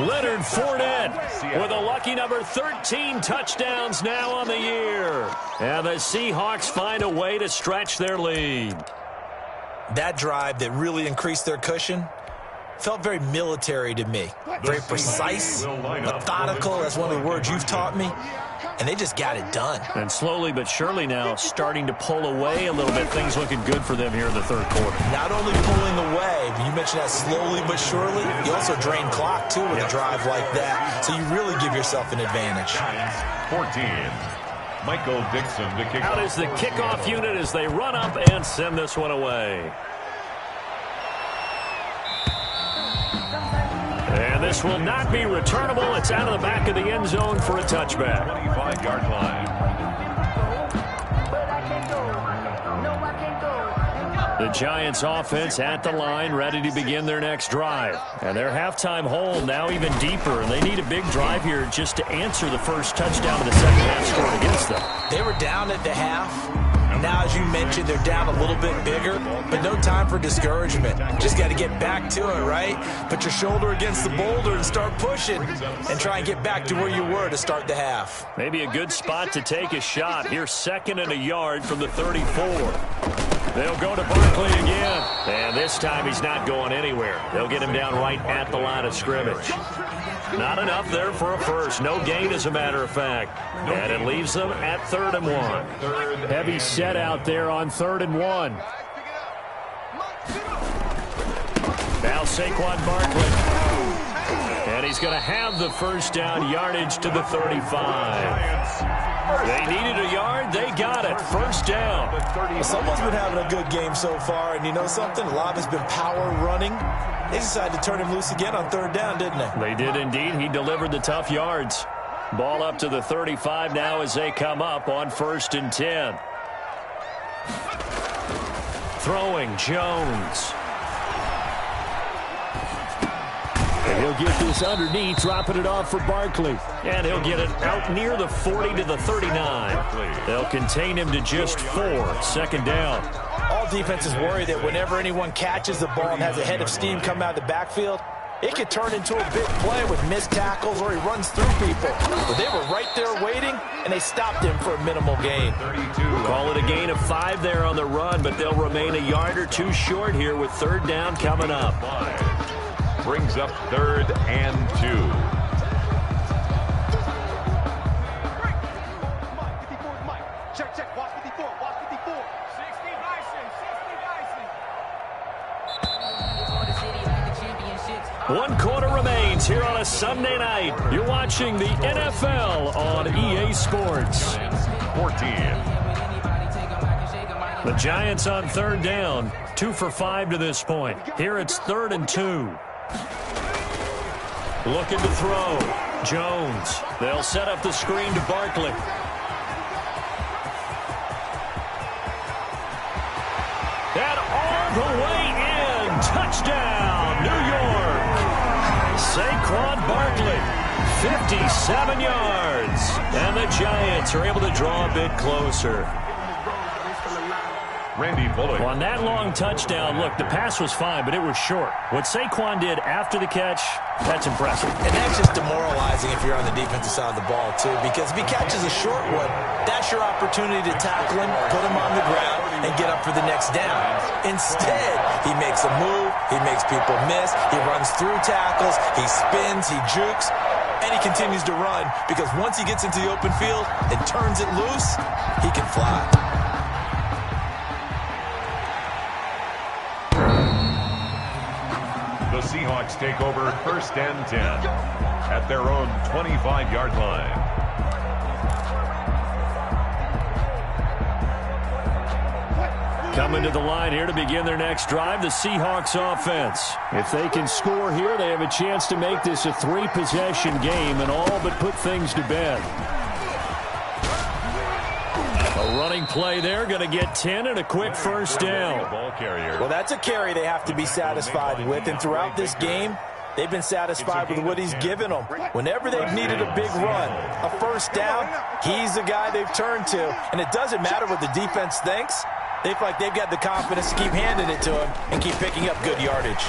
Leonard Fournette with a lucky number 13 touchdowns now on the year. And the Seahawks find a way to stretch their lead. That drive that really increased their cushion felt very military to me. Very precise, methodical. That's one of the words you've taught me. And they just got it done. And slowly but surely now starting to pull away a little bit. Things looking good for them here in the third quarter. Not only pulling away, but you mentioned that slowly but surely. You also drain clock, too, with a drive like that. So you really give yourself an advantage. 14. Michael Dixon to kick out off. is the kickoff unit as they run up and send this one away. And this will not be returnable. It's out of the back of the end zone for a touchback. 25-yard line. The Giants offense at the line, ready to begin their next drive. And their halftime hole now even deeper, and they need a big drive here just to answer the first touchdown of the second half scored against them. They were down at the half. Now, as you mentioned, they're down a little bit bigger, but no time for discouragement. Just got to get back to it, right? Put your shoulder against the boulder and start pushing and try and get back to where you were to start the half. Maybe a good spot to take a shot. Here's 2nd and a yard from the 34. They'll go to Barkley again. And this time he's not going anywhere. They'll get him down right at the line of scrimmage. Not enough there for a first. No gain, as a matter of fact. And it leaves them at 3rd and 1. Heavy set out there on 3rd and 1. Now Saquon Barkley. And he's going to have the first down, yardage to the 35. They needed a yard. They got it. First down. Well, someone's been having a good game so far, and you know something? A lot has been power running. They decided to turn him loose again on 3rd down, didn't they? They did indeed. He delivered the tough yards. Ball up to the 35 now as they come up on 1st and 10. Throwing Jones. And he'll get this underneath, dropping it off for Barkley. And he'll get it out near the 40 to the 39. They'll contain him to just 4. 2nd down. All defenses worry that whenever anyone catches the ball and has a head of steam come out of the backfield, it could turn into a big play with missed tackles or he runs through people. But they were right there waiting, and they stopped him for a minimal gain. Call it a gain of 5 there on the run, but they'll remain a yard or 2 short here with 3rd down coming up. Brings up 3rd and 2. Check, watch 54, watch 54. 60 Bison. 1 quarter remains here on a Sunday night. You're watching the NFL on EA Sports. 14. The Giants on third down, 2 for 5 to this point. Here it's 3rd and 2. Looking to throw. Jones. They'll set up the screen to Barkley. And all the way in. Touchdown, New York. Saquon Barkley, 57 yards. And the Giants are able to draw a bit closer. Randy Bullock. On that long touchdown, look, the pass was fine, but it was short. What Saquon did after the catch, that's impressive. And that's just demoralizing if you're on the defensive side of the ball, too, because if he catches a short one, that's your opportunity to tackle him, put him on the ground, and get up for the next down. Instead, he makes a move, he makes people miss, he runs through tackles, he spins, he jukes, and he continues to run because once he gets into the open field and turns it loose, he can fly. The Seahawks take over 1st and 10 at their own 25-yard line. Coming to the line here to begin their next drive, the Seahawks offense. If they can score here, they have a chance to make this a 3-possession game and all but put things to bed. A running play there, going to get 10 and a quick first down. Well, that's a carry they have to be satisfied with, and throughout this game, they've been satisfied with what he's given them. Whenever they've needed a big run, a first down, he's the guy they've turned to. And it doesn't matter what the defense thinks. They feel like they've got the confidence to keep handing it to him and keep picking up good yardage.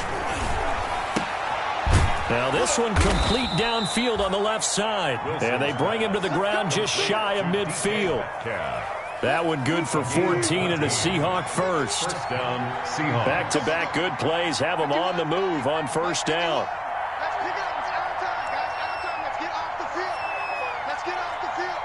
Now this one complete downfield on the left side. And they bring him to the ground just shy of midfield. That one good for 14 and a Seahawk first. Back-to-back good plays have them on the move on first down. Let's pick it up. It's out of time, guys. Out of time. Let's get off the field. Let's get off the field.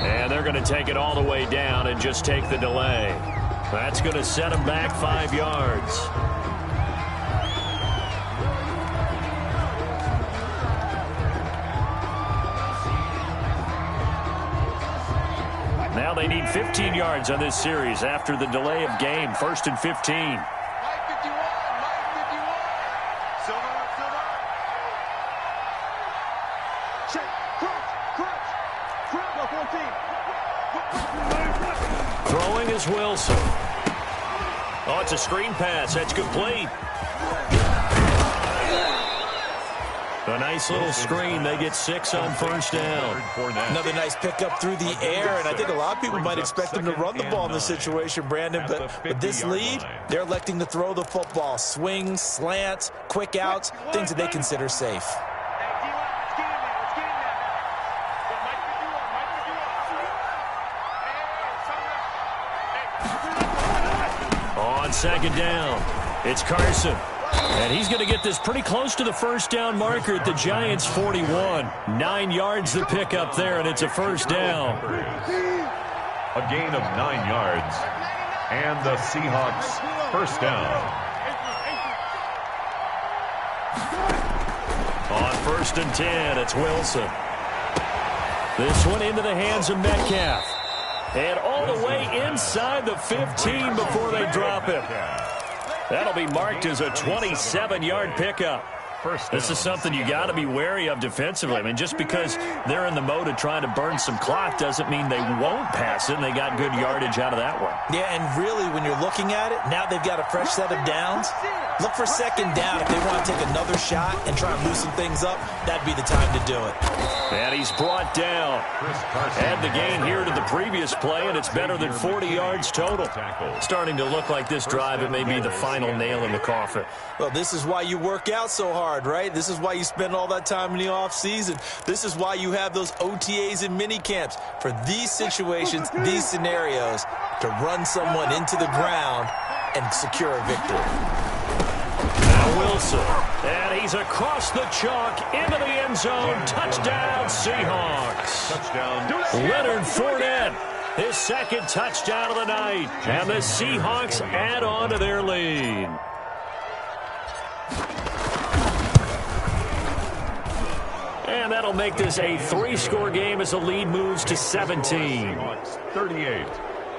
And they're going to take it all the way down and just take the delay. That's going to set them back 5 yards. Now they need 15 yards on this series after the delay of game. 1st and 15. Mike 51. Silver. Check. Crunch. 14. Throwing is Wilson. Oh, it's a screen pass. That's complete. A nice little screen. They get 6 on first down. Another nice pickup through the air, and I think a lot of people might expect them to run the ball in this situation, Brandon, but with this lead, they're electing to throw the football. Swings, slants, quick outs, things that they consider safe. On second down, it's Carson. And he's going to get this pretty close to the first down marker at the Giants' 41. 9 yards to pick up there, and it's a first down. A gain of 9 yards. And the Seahawks first down. On 1st and 10, it's Wilson. This one into the hands of Metcalf. And all the way inside the 15 before they drop him. That'll be marked as a 27-yard pickup. This is something you got to be wary of defensively. I mean, just because they're in the mode of trying to burn some clock doesn't mean they won't pass it, and they got good yardage out of that one. Yeah, and really, when you're looking at it, now they've got a fresh set of downs. Look for second down. If they want to take another shot and try and loosen things up, that'd be the time to do it. And he's brought down. Add the gain here to the previous play, and it's better than 40 yards total. Starting to look like this drive, it may be the final nail in the coffin. Well, this is why you work out so hard, right? This is why you spend all that time in the offseason. This is why you have those OTAs and mini camps for these situations, these scenarios, to run someone into the ground and secure a victory. Now Wilson, and he's across the chalk into the end zone. Touchdown, Seahawks. Touchdown. Leonard Fournette, his second touchdown of the night. And the Seahawks add on to their lead. And that'll make this a 3-score game as the lead moves to 17. Seahawks 38,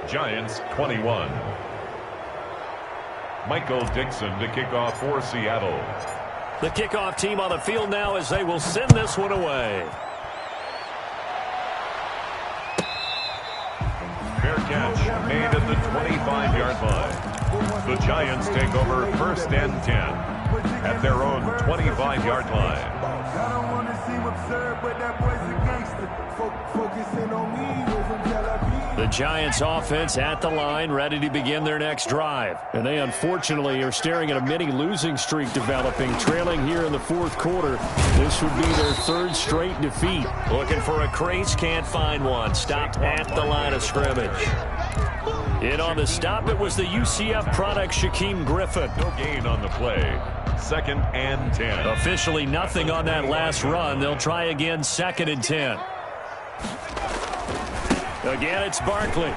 Giants 21. Michael Dixon to kick off for Seattle. The kickoff team on the field now as they will send this one away. Fair catch made at the 25-yard line. The Giants take over first and 10 at their own 25-yard line. I don't want to seem absurd, but that boy's a gangster. Focusing on me wasn't Tel Aviv. The Giants offense at the line, ready to begin their next drive. And they unfortunately are staring at a mini losing streak developing, trailing here in the fourth quarter. This would be their 3rd straight defeat. Looking for a crease, can't find one. Stopped at the line of scrimmage. In on the stop, it was the UCF product, Shaquem Griffin. No gain on the play. 2nd and 10. Officially nothing on that last run. They'll try again, 2nd and 10. Again, it's Barkley.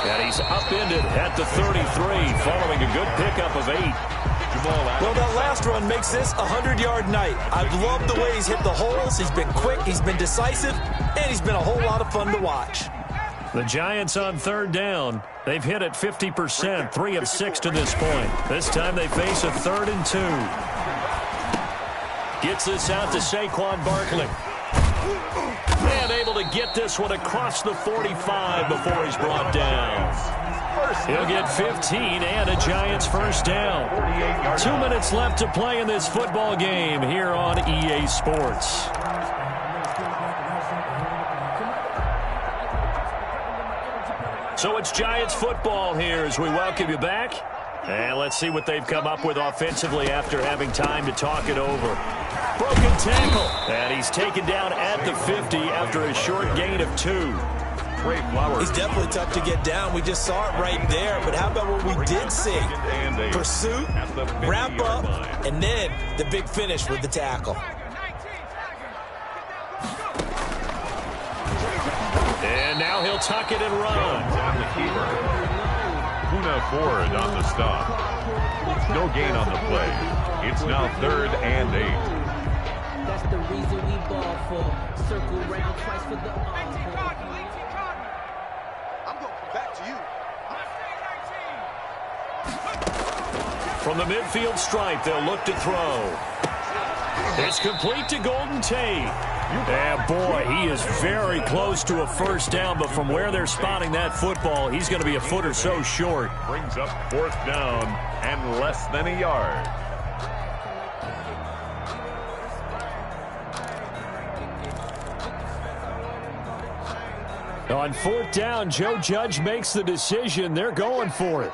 And he's upended at the 33, following a good pickup of 8. Well, that last run makes this a 100-yard night. I've loved the way he's hit the holes. He's been quick, he's been decisive, and he's been a whole lot of fun to watch. The Giants on 3rd down. They've hit it 50%, 3 of 6 to this point. This time they face a 3rd and 2. Gets this out to Saquon Barkley. And able to get this one across the 45 before he's brought down. He'll get 15 and a Giants first down. 2 minutes left to play in this football game here on EA Sports. So it's Giants football here as we welcome you back. And let's see what they've come up with offensively after having time to talk it over. Broken tackle. And he's taken down at the 50 after a short gain of 2. He's definitely tough to get down. We just saw it right there. But how about what we did see? Pursuit, wrap up, and then the big finish with the tackle. And now he'll tuck it and run. Puna Ford on the stop. No gain on the play. It's now 3rd and 8. That's the reason we ball for. Circle round twice for the I'm going to come back to you. From the midfield stripe, they'll look to throw. It's complete to Golden Tate. And boy, he is very close to a first down, but from where they're spotting that football, he's going to be a foot or so short. Brings up 4th down and less than a yard. On 4th down, Joe Judge makes the decision. They're going for it.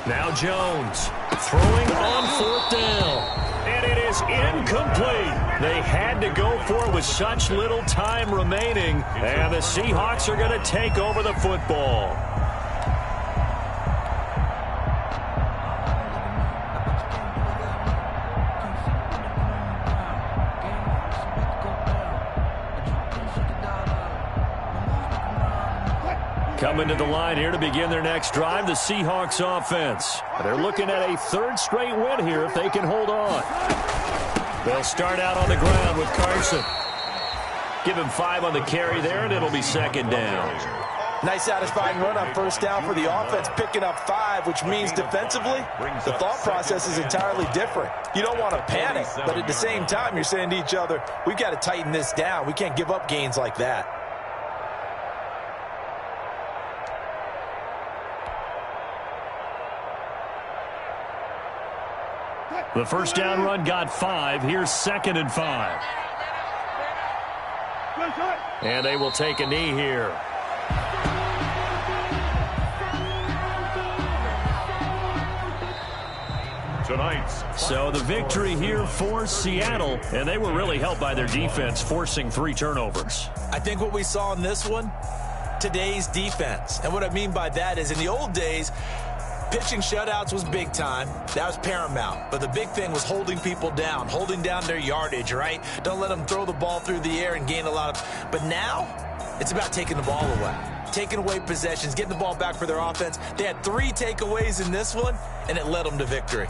Now Jones throwing on 4th down. And it is incomplete. They had to go for it with such little time remaining. And the Seahawks are going to take over the football. Coming to the line here to begin their next drive, the Seahawks offense. They're looking at a 3rd straight win here if they can hold on. They'll start out on the ground with Carson. Give him 5 on the carry there, and it'll be 2nd down. Nice satisfying run on 1st down for the offense, picking up 5, which means defensively, the thought process is entirely different. You don't want to panic, but at the same time, you're saying to each other, we've got to tighten this down. We can't give up gains like that. The first down run got 5. Here's 2nd and 5. And they will take a knee here. So the victory here for Seattle, and they were really helped by their defense, forcing 3 turnovers. I think what we saw in this one, today's defense. And what I mean by that is in the old days, pitching shutouts was big time. That was paramount. But the big thing was holding people down, holding down their yardage, right? Don't let them throw the ball through the air and gain a lot of... But now, it's about taking the ball away. Taking away possessions, getting the ball back for their offense. They had 3 takeaways in this one, and it led them to victory.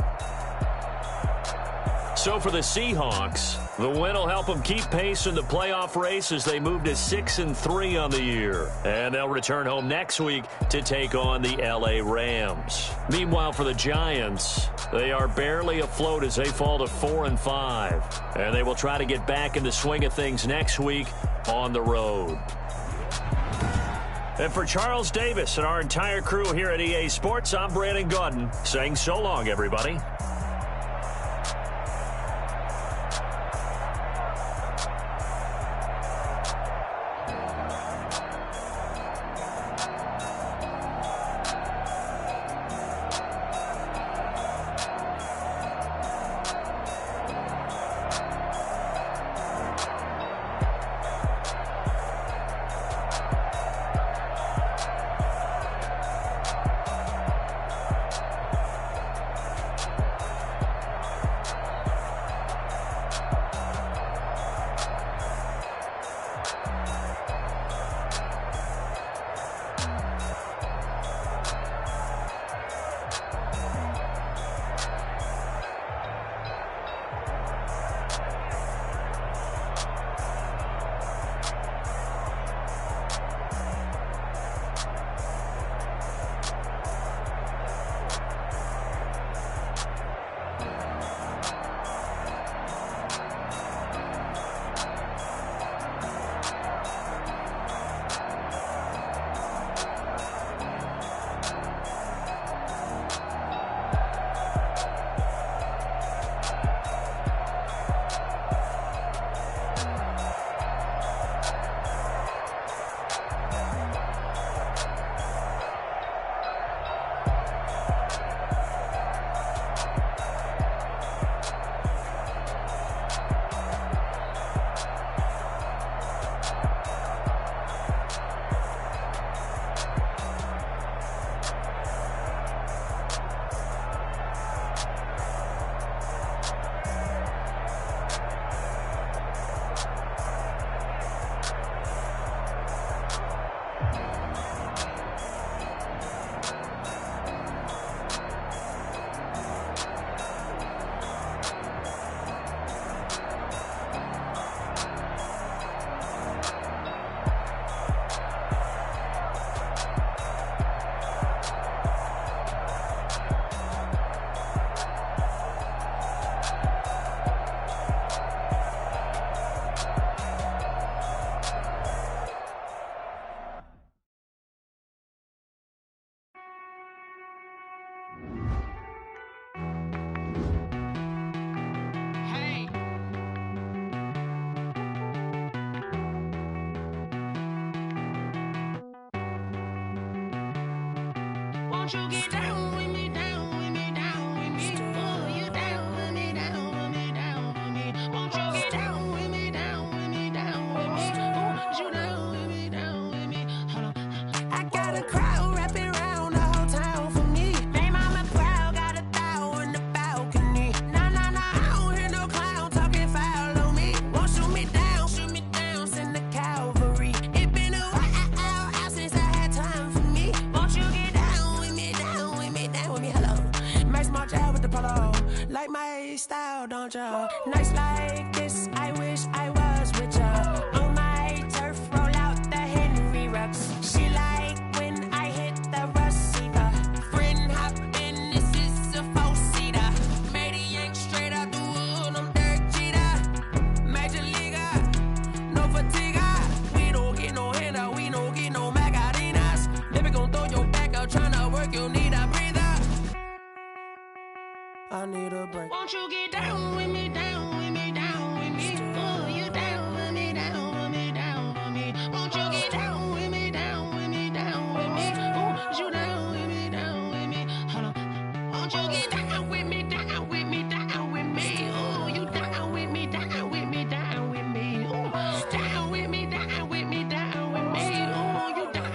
So for the Seahawks, the win will help them keep pace in the playoff race as they move to 6-3 on the year. And they'll return home next week to take on the LA Rams. Meanwhile, for the Giants, they are barely afloat as they fall to 4-5. And they will try to get back in the swing of things next week on the road. And for Charles Davis and our entire crew here at EA Sports, I'm Brandon Gaudin saying so long, everybody. Won't you get down with me, down with me, down with me? Oh, you down with me, down with me, down with me. Won't you get down with me, down with me, down with me? Oh, you down with me, down with me? Hold on. I got a crowd wrapping around the whole town for me. Made mama proud, got a thou in the balcony. Nah, nah, nah, I don't hear no clown talking foul on me. Won't shoot me down, send the cavalry. It been a while since I had time for me. Won't you get down with me, down with me, down with me? Hello. Max March out with the polo. Like my style, don't ya? Nights like this, I wish I was with ya. On my turf, roll out the Henry Rux. She like when I hit the receiver. Friend hop in, this is a four-seater. Made a yank straight out the wood, I'm Derek Jeter. Major leaguer, no fatigue. We don't get no handout, we don't get no Macarinas. Never gon' throw your back out, tryna work, you need a breather. I need a break. Won't you get down with me, down with me, down with me? Oh, you down with me, down with me, down with me? Won't you get down with me, down with me, down with me? Oh, you down with me, down with me? Hold on. Won't you get down with me, down with me, down with me? Oh, you down with me, down with me, down with me? Oh, down with me, down with me, down with me? Oh, you down.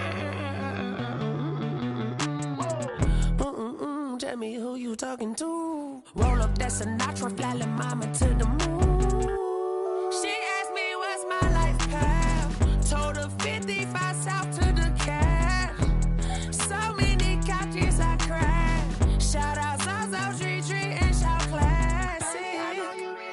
Tell me who you talking to. Roll up that Sinatra, fly la mama to the moon. She asked me what's my life path. Told her 55 south to the cat. So many couches I cried. Shout out Zazo, Tree, and shout classic.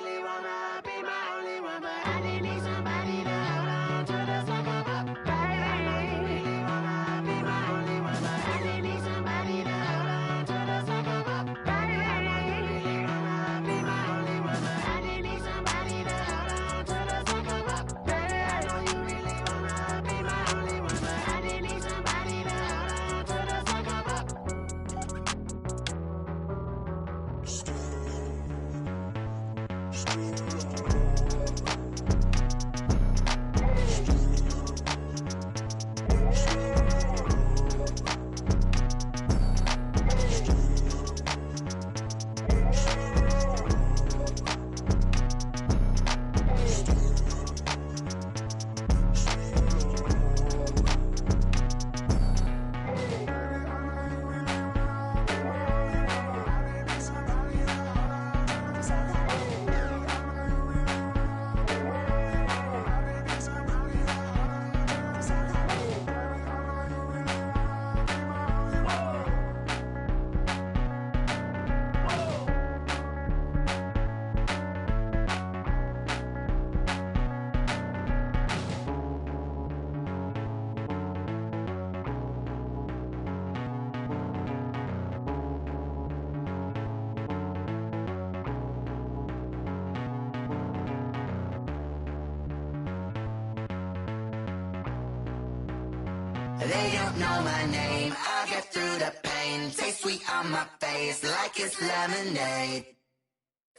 They don't know my name, I get through the pain. Taste sweet on my face like it's lemonade.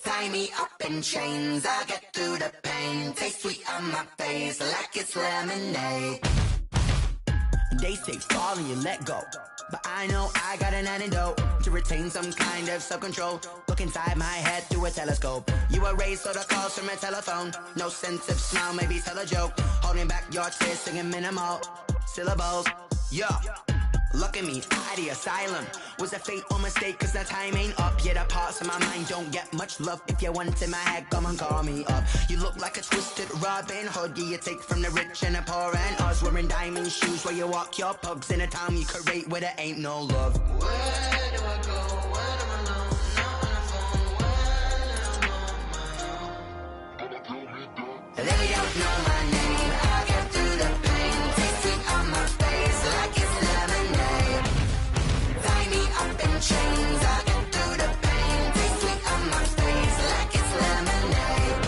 Tie me up in chains, I get through the pain. Taste sweet on my face like it's lemonade. They say fall and you let go, but I know I got an antidote to retain some kind of self-control. Look inside my head through a telescope. You erase all the calls from a telephone. No sense of smile, maybe tell a joke. Holding back your tears, singing minimal syllables. Yeah, look at me, out the asylum. Was a fate or mistake, cause the time ain't up. Yet the parts of my mind don't get much love. If you want in my head, come and call me up. You look like a twisted Robin Hood. Yeah, you take from the rich and the poor and us. Wearing diamond shoes where you walk your pugs in a town you create where there ain't no love. Where do I go? Where am I known? Not on the phone. When I'm on my own. They don't know my name. I get through the pain. Taste sweet on my face like it's lemonade. Tie me up in chains. I get through the pain. Taste sweet on my face like it's lemonade.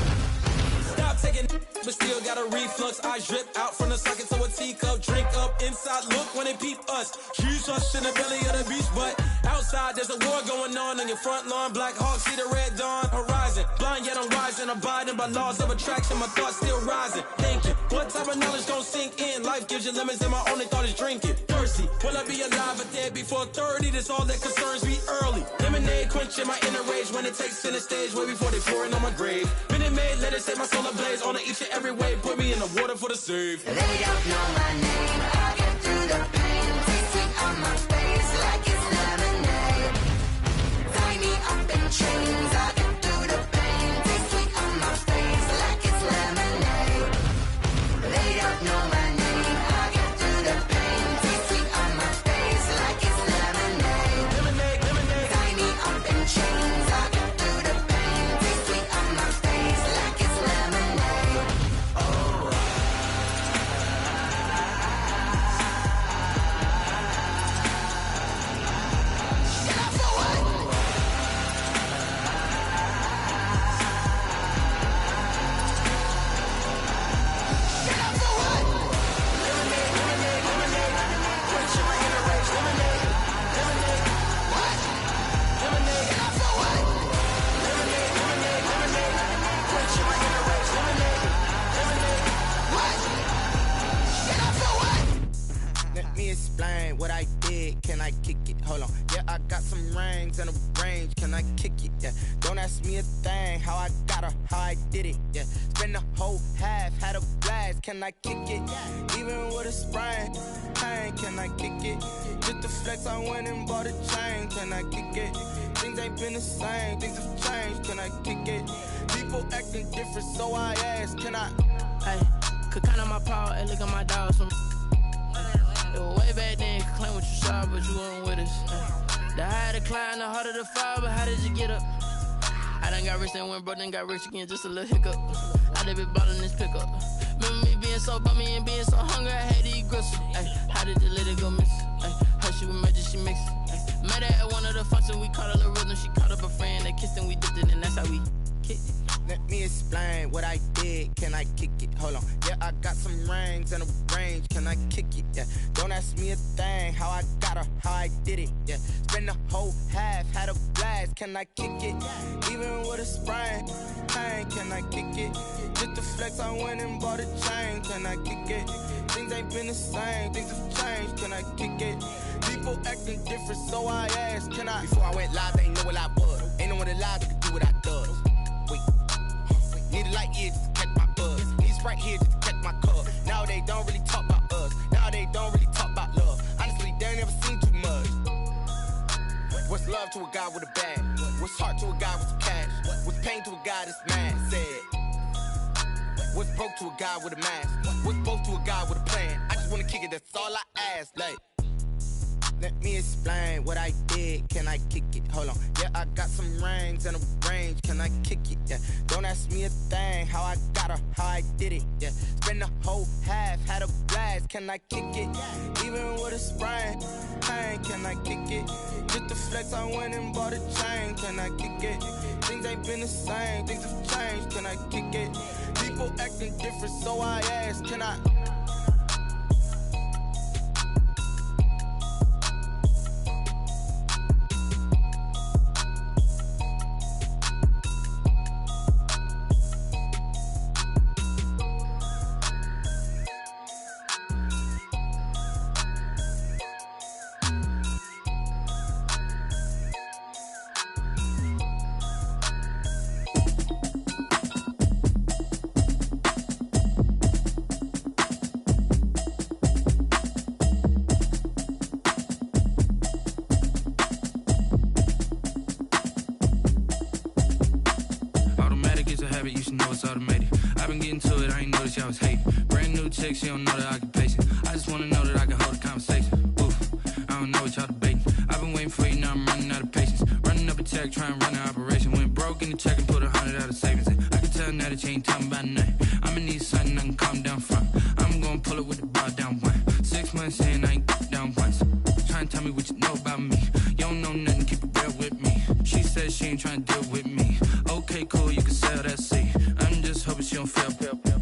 Stop taking, but still got a reflux. I drip out from the socket to a teacup. Drink up inside, look when they peep us. Choose us in the belly of the beast, but outside there's a war going on your front lawn. Black Hawk, see the red dawn horizon. Blind yet I'm rising, abiding by laws of attraction. My thoughts still rising, thinking, what type of knowledge gon' sink in? Life gives you lemons and my only thought is drinking. Thirsty, will I be alive or dead before 30? That's all that concerns me early. Lemonade quenching my inner rage when it takes center stage way before they pouring on my grave. Minute Maid, let it set my soul ablaze on each and every way. Put me in the water for the save. They don't know my name, I get through the pain. Taste sweet on my face like it's lemonade. Tie me up in chains, I get through the pain. Taste sweet on my face like it's lemonade. They don't know my name, I get through the pain. Taste sweet on my face like it's lemonade. Lemonade, lemonade. Tie me up in chains, I get through the pain. Taste sweet on my face like it's lemonade. Oh. Let me explain what I did. Can I kick it? Hold on. Yeah, I got some rings and a range. Can I kick it? Yeah. Don't ask me a thing. How I got her, how I did it. Yeah. Spend the whole half, had a blast. Can I kick it? Even with a sprain. Pain, can I kick it? Just the flex, I went and bought a chain. Can I kick it? Things ain't been the same. Things have changed. Can I kick it? People acting different, so I ask. Can I? Hey, could count on my power and look at my dogs from. It was way back then, could claim what you saw, but you weren't with us. The higher the climb, the harder the fall, but how did you get up? I done got rich and went broke, then got rich again, just a little hiccup. I done been ballin' this pickup. Remember me being so bummy and being so hungry, I had to eat gristle. Ay, how did you let it go miss? Ay, how she was magic, she mixed. Met her at one of the functions, we caught a little rhythm, she caught up a friend, they kissed and we dipped it, and that's how we kicked it. Let me explain what I did. Can I kick it? Hold on. Yeah, I got some rings and a range. Can I kick it? Yeah. Don't ask me a thing. How I got her, how I did it. Yeah. Spend the whole half, had a blast. Can I kick it? Even with a sprain. Pain, can I kick it? Just the flex, I went and bought a chain. Can I kick it? Things ain't been the same. Things have changed. Can I kick it? People acting different, so I asked. Can I? Before I went live, they ain't know what I was. Ain't no one alive that could do what I does. Wait. Need a light here just to catch my buzz. Need a Sprite here just to catch my cup. Now they don't really talk about us. Now they don't really talk about love. Honestly, they ain't never seen too much. What's love to a guy with a bag? What's heart to a guy with some cash? What's pain to a guy that's mad? Said. What's broke to a guy with a mask? What's both to a guy with a plan? I just wanna kick it, that's all I ask. Like, let me explain what I did. Can I kick it? Hold on. Yeah, I got some rings and a range. Can I kick it? Yeah. Don't ask me a thing. How I got her, how I did it. Yeah. Spend the whole half, had a blast. Can I kick it? Even with a sprain. Pain, can I kick it? Just the flex, I went and bought a chain. Can I kick it? Things ain't been the same. Things have changed. Can I kick it? People acting different, so I ask. Can I? been getting to it, I ain't noticed y'all was hating. Brand new chick, she don't know that I can pace it. I just wanna know that I can hold a conversation. Oof, I don't know what y'all debating. I've been waiting for you, now I'm running out of patience. Running up a check, trying to run an operation. Went broke in the check and put 100 out of savings in. I can tell now that you ain't talking about nothing. I'ma need something I can calm down from. I'm gonna pull it with the bar down one. 6 months in, I ain't down once. Trying to tell me what you know about me. You don't know nothing, keep it real with me. She said she ain't trying to deal with me. Okay, cool, you can sell that seat. I'm just hoping she don't fail.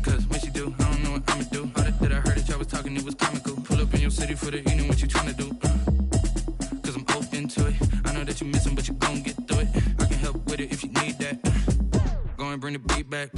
Cause when she do, I don't know what I'ma do. All that I heard that y'all was talking, it was comical. Pull up in your city for the evening, what you trying to do? Cause I'm open to it. I know that you missing, but you gon' get through it. I can help with it if you need that. Go and bring the beat back.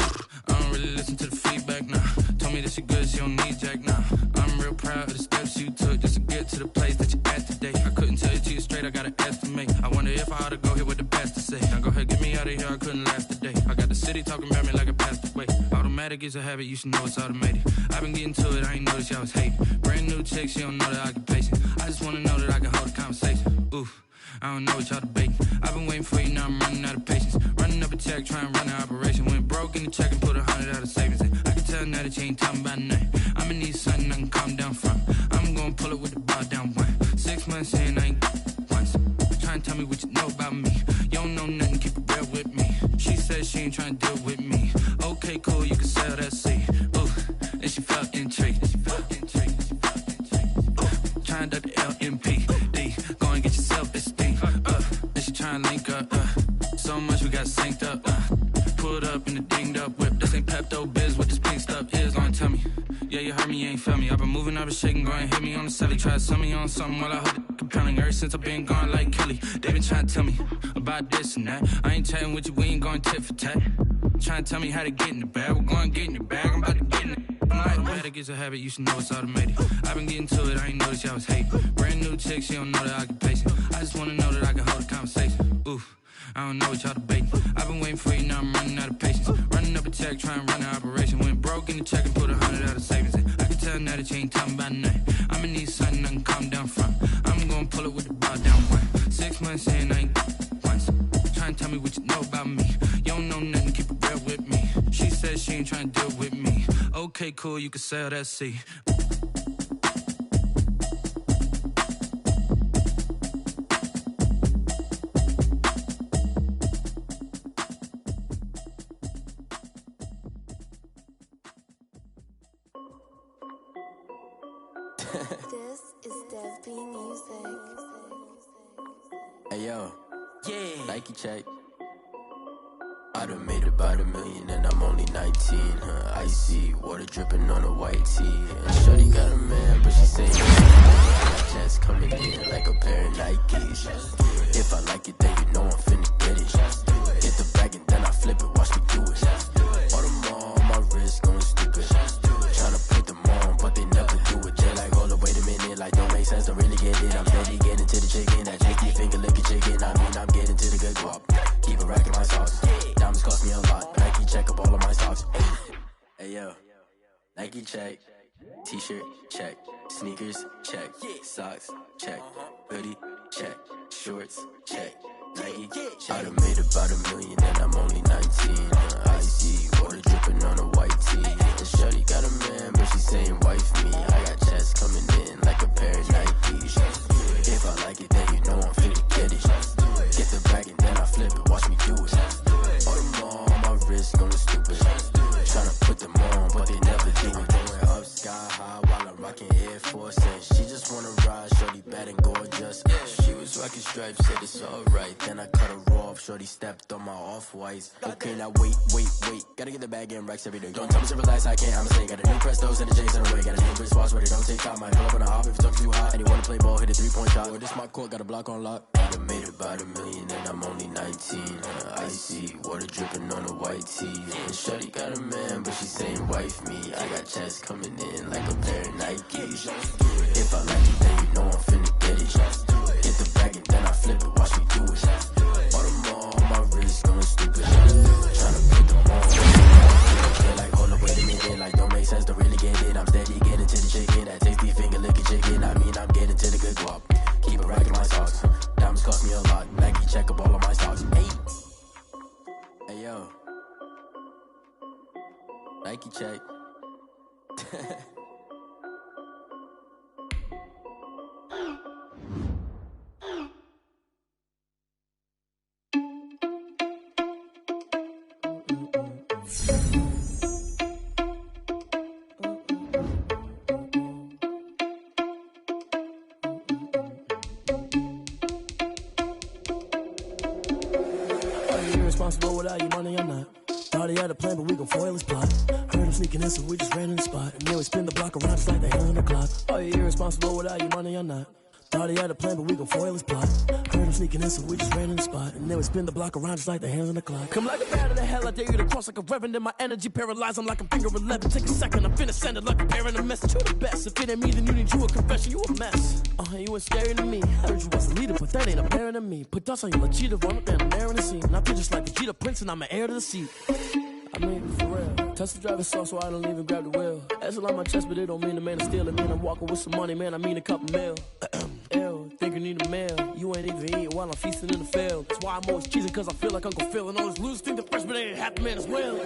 I don't really listen to the feedback, nah. Told me that she good, she don't need jack, nah. I'm real proud of the steps you took just to get to the place that you at today. I couldn't tell you to you straight, I gotta estimate. I wonder if I ought to go here with the best to say. Now go ahead, get me out of here, I couldn't last a day. I got the city talking about me like I passed away. Automatic is a habit, you should know it's automated. I've been getting to it, I ain't noticed y'all was hating. Brand new chick, she don't know that I can pace it. I just wanna know that I can hold a conversation. Oof, I don't know what y'all debating. I've been waiting for you, now I'm running out of patience. Running up a check, trying to run an operation. Went broke in the check and put 100 out of savings in. I can tell now that you ain't talking about nothing. I'ma need something I can calm down from. I'm gonna pull it with the bar down one. 6 months in, I ain't once. Trying to tell me what you know about me. You don't know nothing, keep it real with me. She said she ain't trying to deal with me. Okay, cool, you can sell that seat. Ooh, and she felt intrigued. Trying to duck the LMP. Go and get your self-esteem. And she trying to link up. So much we got synced up. Pulled up in the dinged up whip. This ain't Pepto-Biz, what this pink stuff is. Don't tell me. Yeah, you heard me, you ain't felt me. I've been moving, I've been shaking, go and hit me on the celly. Try to sell me on something while I hold it compelling. Ever since I've been gone like Kelly, they been trying to tell me about this and that. I ain't chatting with you, we ain't going tit for tat. Trying to tell me how to get in the bag. We're going to get in the bag, I'm about to get in it. Automatic is a habit, you should know it's automated. I've been getting to it, I ain't noticed y'all was hating. Brand new chick, she don't know that I can pace it. I just wanna know that I can hold a conversation. Oof, I don't know what y'all debating. I've been waiting for you, now I'm running out of patience. Running up a check, trying to run an operation. Went broke in the check and put 100 out of savings in. I can tell now that you ain't talking about nothing. I'ma need something I can calm down from. I'm gonna pull it with the bar down one. 6 months in, I ain't once. Trying to tell me what you know about me. You don't know nothing, keep it real with me. She said she ain't trying to deal with me. Okay, cool, you can sell that seat. This is Dev B Music. Hey yo, yeah, Nike check. I done made about $1 million and I'm only 19. Icy water dripping on a white tee. And shorty got a man, but she saying my chance coming in like a pair of Nikes. If I like it, then you know I'm finna get it. Get the bag and then I flip it, watch me do it. All them on my wrist going stupid. Tryna put them on, but they never do it. They're like, hold up, wait a minute, like don't make sense, don't really get it. I'm steady getting to the chicken, that chicky finger licking chicken. I mean, I'm getting to the good guap. Keep a rack in my socks. Diamonds cost me a lot. Nike check up all of my socks. Hey yo, Nike check. T-shirt check. Sneakers check. Socks check. Hoodie check. Shorts check. Nike check. I done made about $1 million and I'm only 19. Icy water dripping on a white tee. And shorty got a man, but she saying wife me. I got checks coming in like a pair of Nikes. If I like it, then you know I'm finna get it. Get the bag and then I flip it, watch me do it. All them on my wrist going stupid. Tryna put them on, but they never do it. Going up sky high while I'm rocking Air Force. And she just wanna ride, shorty bad and gorgeous. She was rocking stripes, said it's alright. Then I cut her off, shorty stepped on my off-whites. Okay, now wait. Gotta get the bag and racks every day. Don't tell me to relax, I can't, I'ma say. Got a new Prestos and the J's in the way. Got a new wrist watch, but it don't take time. Might pull up on a hop if it's up too hot. And you wanna play ball, hit a 3-point shot. Or this my court, got a block on lock. I done made about $1 million and I'm only 19. Icy water dripping on a white tee. And shorty got a man, but she saying wife me. I got checks coming in like a pair of Nikes. If I like it, then you know I'm finna get it. Get the bag and then I flip it, watch me do it. All them on my wrist going stupid. Tryna put them on. They're like, hold up, wait a minute, like don't make sense, don't really get it. I'm steady getting to the chicken, that tasty finger licking chicken. I mean, I'm getting to the good guap. Keep a rack in my socks. Diamonds cost me a lot. Nike check up all of my stocks. Hey yo, Nike irresponsible without your money or not. Thought he had a plan, but we gon' foil his plot. Heard him sneaking in, so we just ran in the spot. And then we spin the block around just like the hands on the clock. Are you irresponsible without your money or not? Thought he had a plan, but we gon' foil his plot. Heard him sneaking in, so we just ran in the spot. And then we spin the block around just like the hands on the clock. Come like a bat of the hell, I dare you to cross like a reverend. In my energy paralyzed, I'm like a finger 11. Take a second, I'm finna send it like a parent a message. You the best, if it ain't me, then you need you a confession. You a mess, you ain't scary to me. Heard you was a leader, but that ain't apparent to me. Put dust on you like cheetah, run up and I'm there in the scene. And I feel just like a cheetah prince and I'm an heir to the seat. I mean, for real. Touch the driver's soft so I don't even grab the wheel. That's on my chest, but it don't mean the man is stealing. Man, I'm walking with some money, man, I mean a couple mil. Ew, think you need a meal. You ain't even eating while I'm feasting in the field. That's why I'm always cheesing, cause I feel like Uncle Phil. And all those losers think the freshman ain't half the man as well.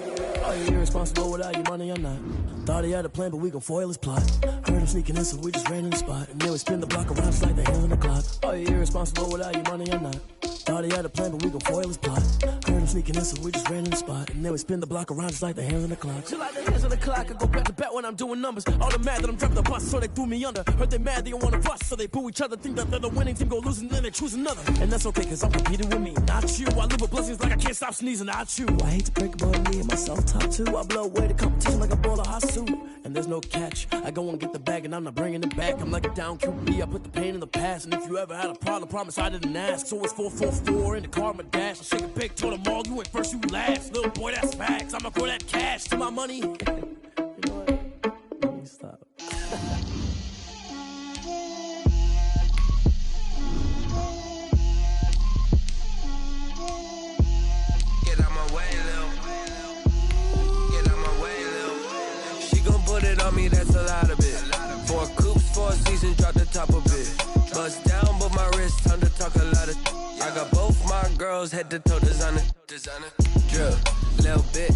Are you irresponsible without your money or not? Thought he had a plan, but we gon' foil his plot. Heard him sneaking in, so we just ran in the spot. And then we spin the block around just like the hands on the clock. Are you irresponsible without your money or not? Thought he had a plan, but we gon' foil his plot. Heard him sneaking in, so we just ran in the spot. And then we spin the block around just like the hands on the clock. Just like the hands on the clock, I go back to back when I'm doing numbers. All the mad that I'm driving the bus, so they threw me under. Heard they mad, they don't wanna bust, so they boo each other. Think that they're the winning team, go losing, then they choose another. And that's okay, cause I'm competing with me, not you. I live with blessings like I can't stop sneezing, not you. I hate to break about me and myself top two. I blow away the competition like a ball of hot soup. And there's no catch, I go and get the bag and I'm not bringing it back. I'm like a down QB, I put the pain in the past. And if you ever had a problem, promise I didn't ask. So it's 444 in the car, my dash. I shake a big, told them all, you went first, you last. Little boy, that's facts, I'ma throw that cash to my money. You know what? Let me stop. Get out my way, Lil. Get out my way, Lil. She gon' put it on me, that's a lot of it. 4 coops, 4 seasons, drop the top of it. Bust down, but my wrist, time to talk a lot of. I got both my girls head to toe designer. Drill, little bit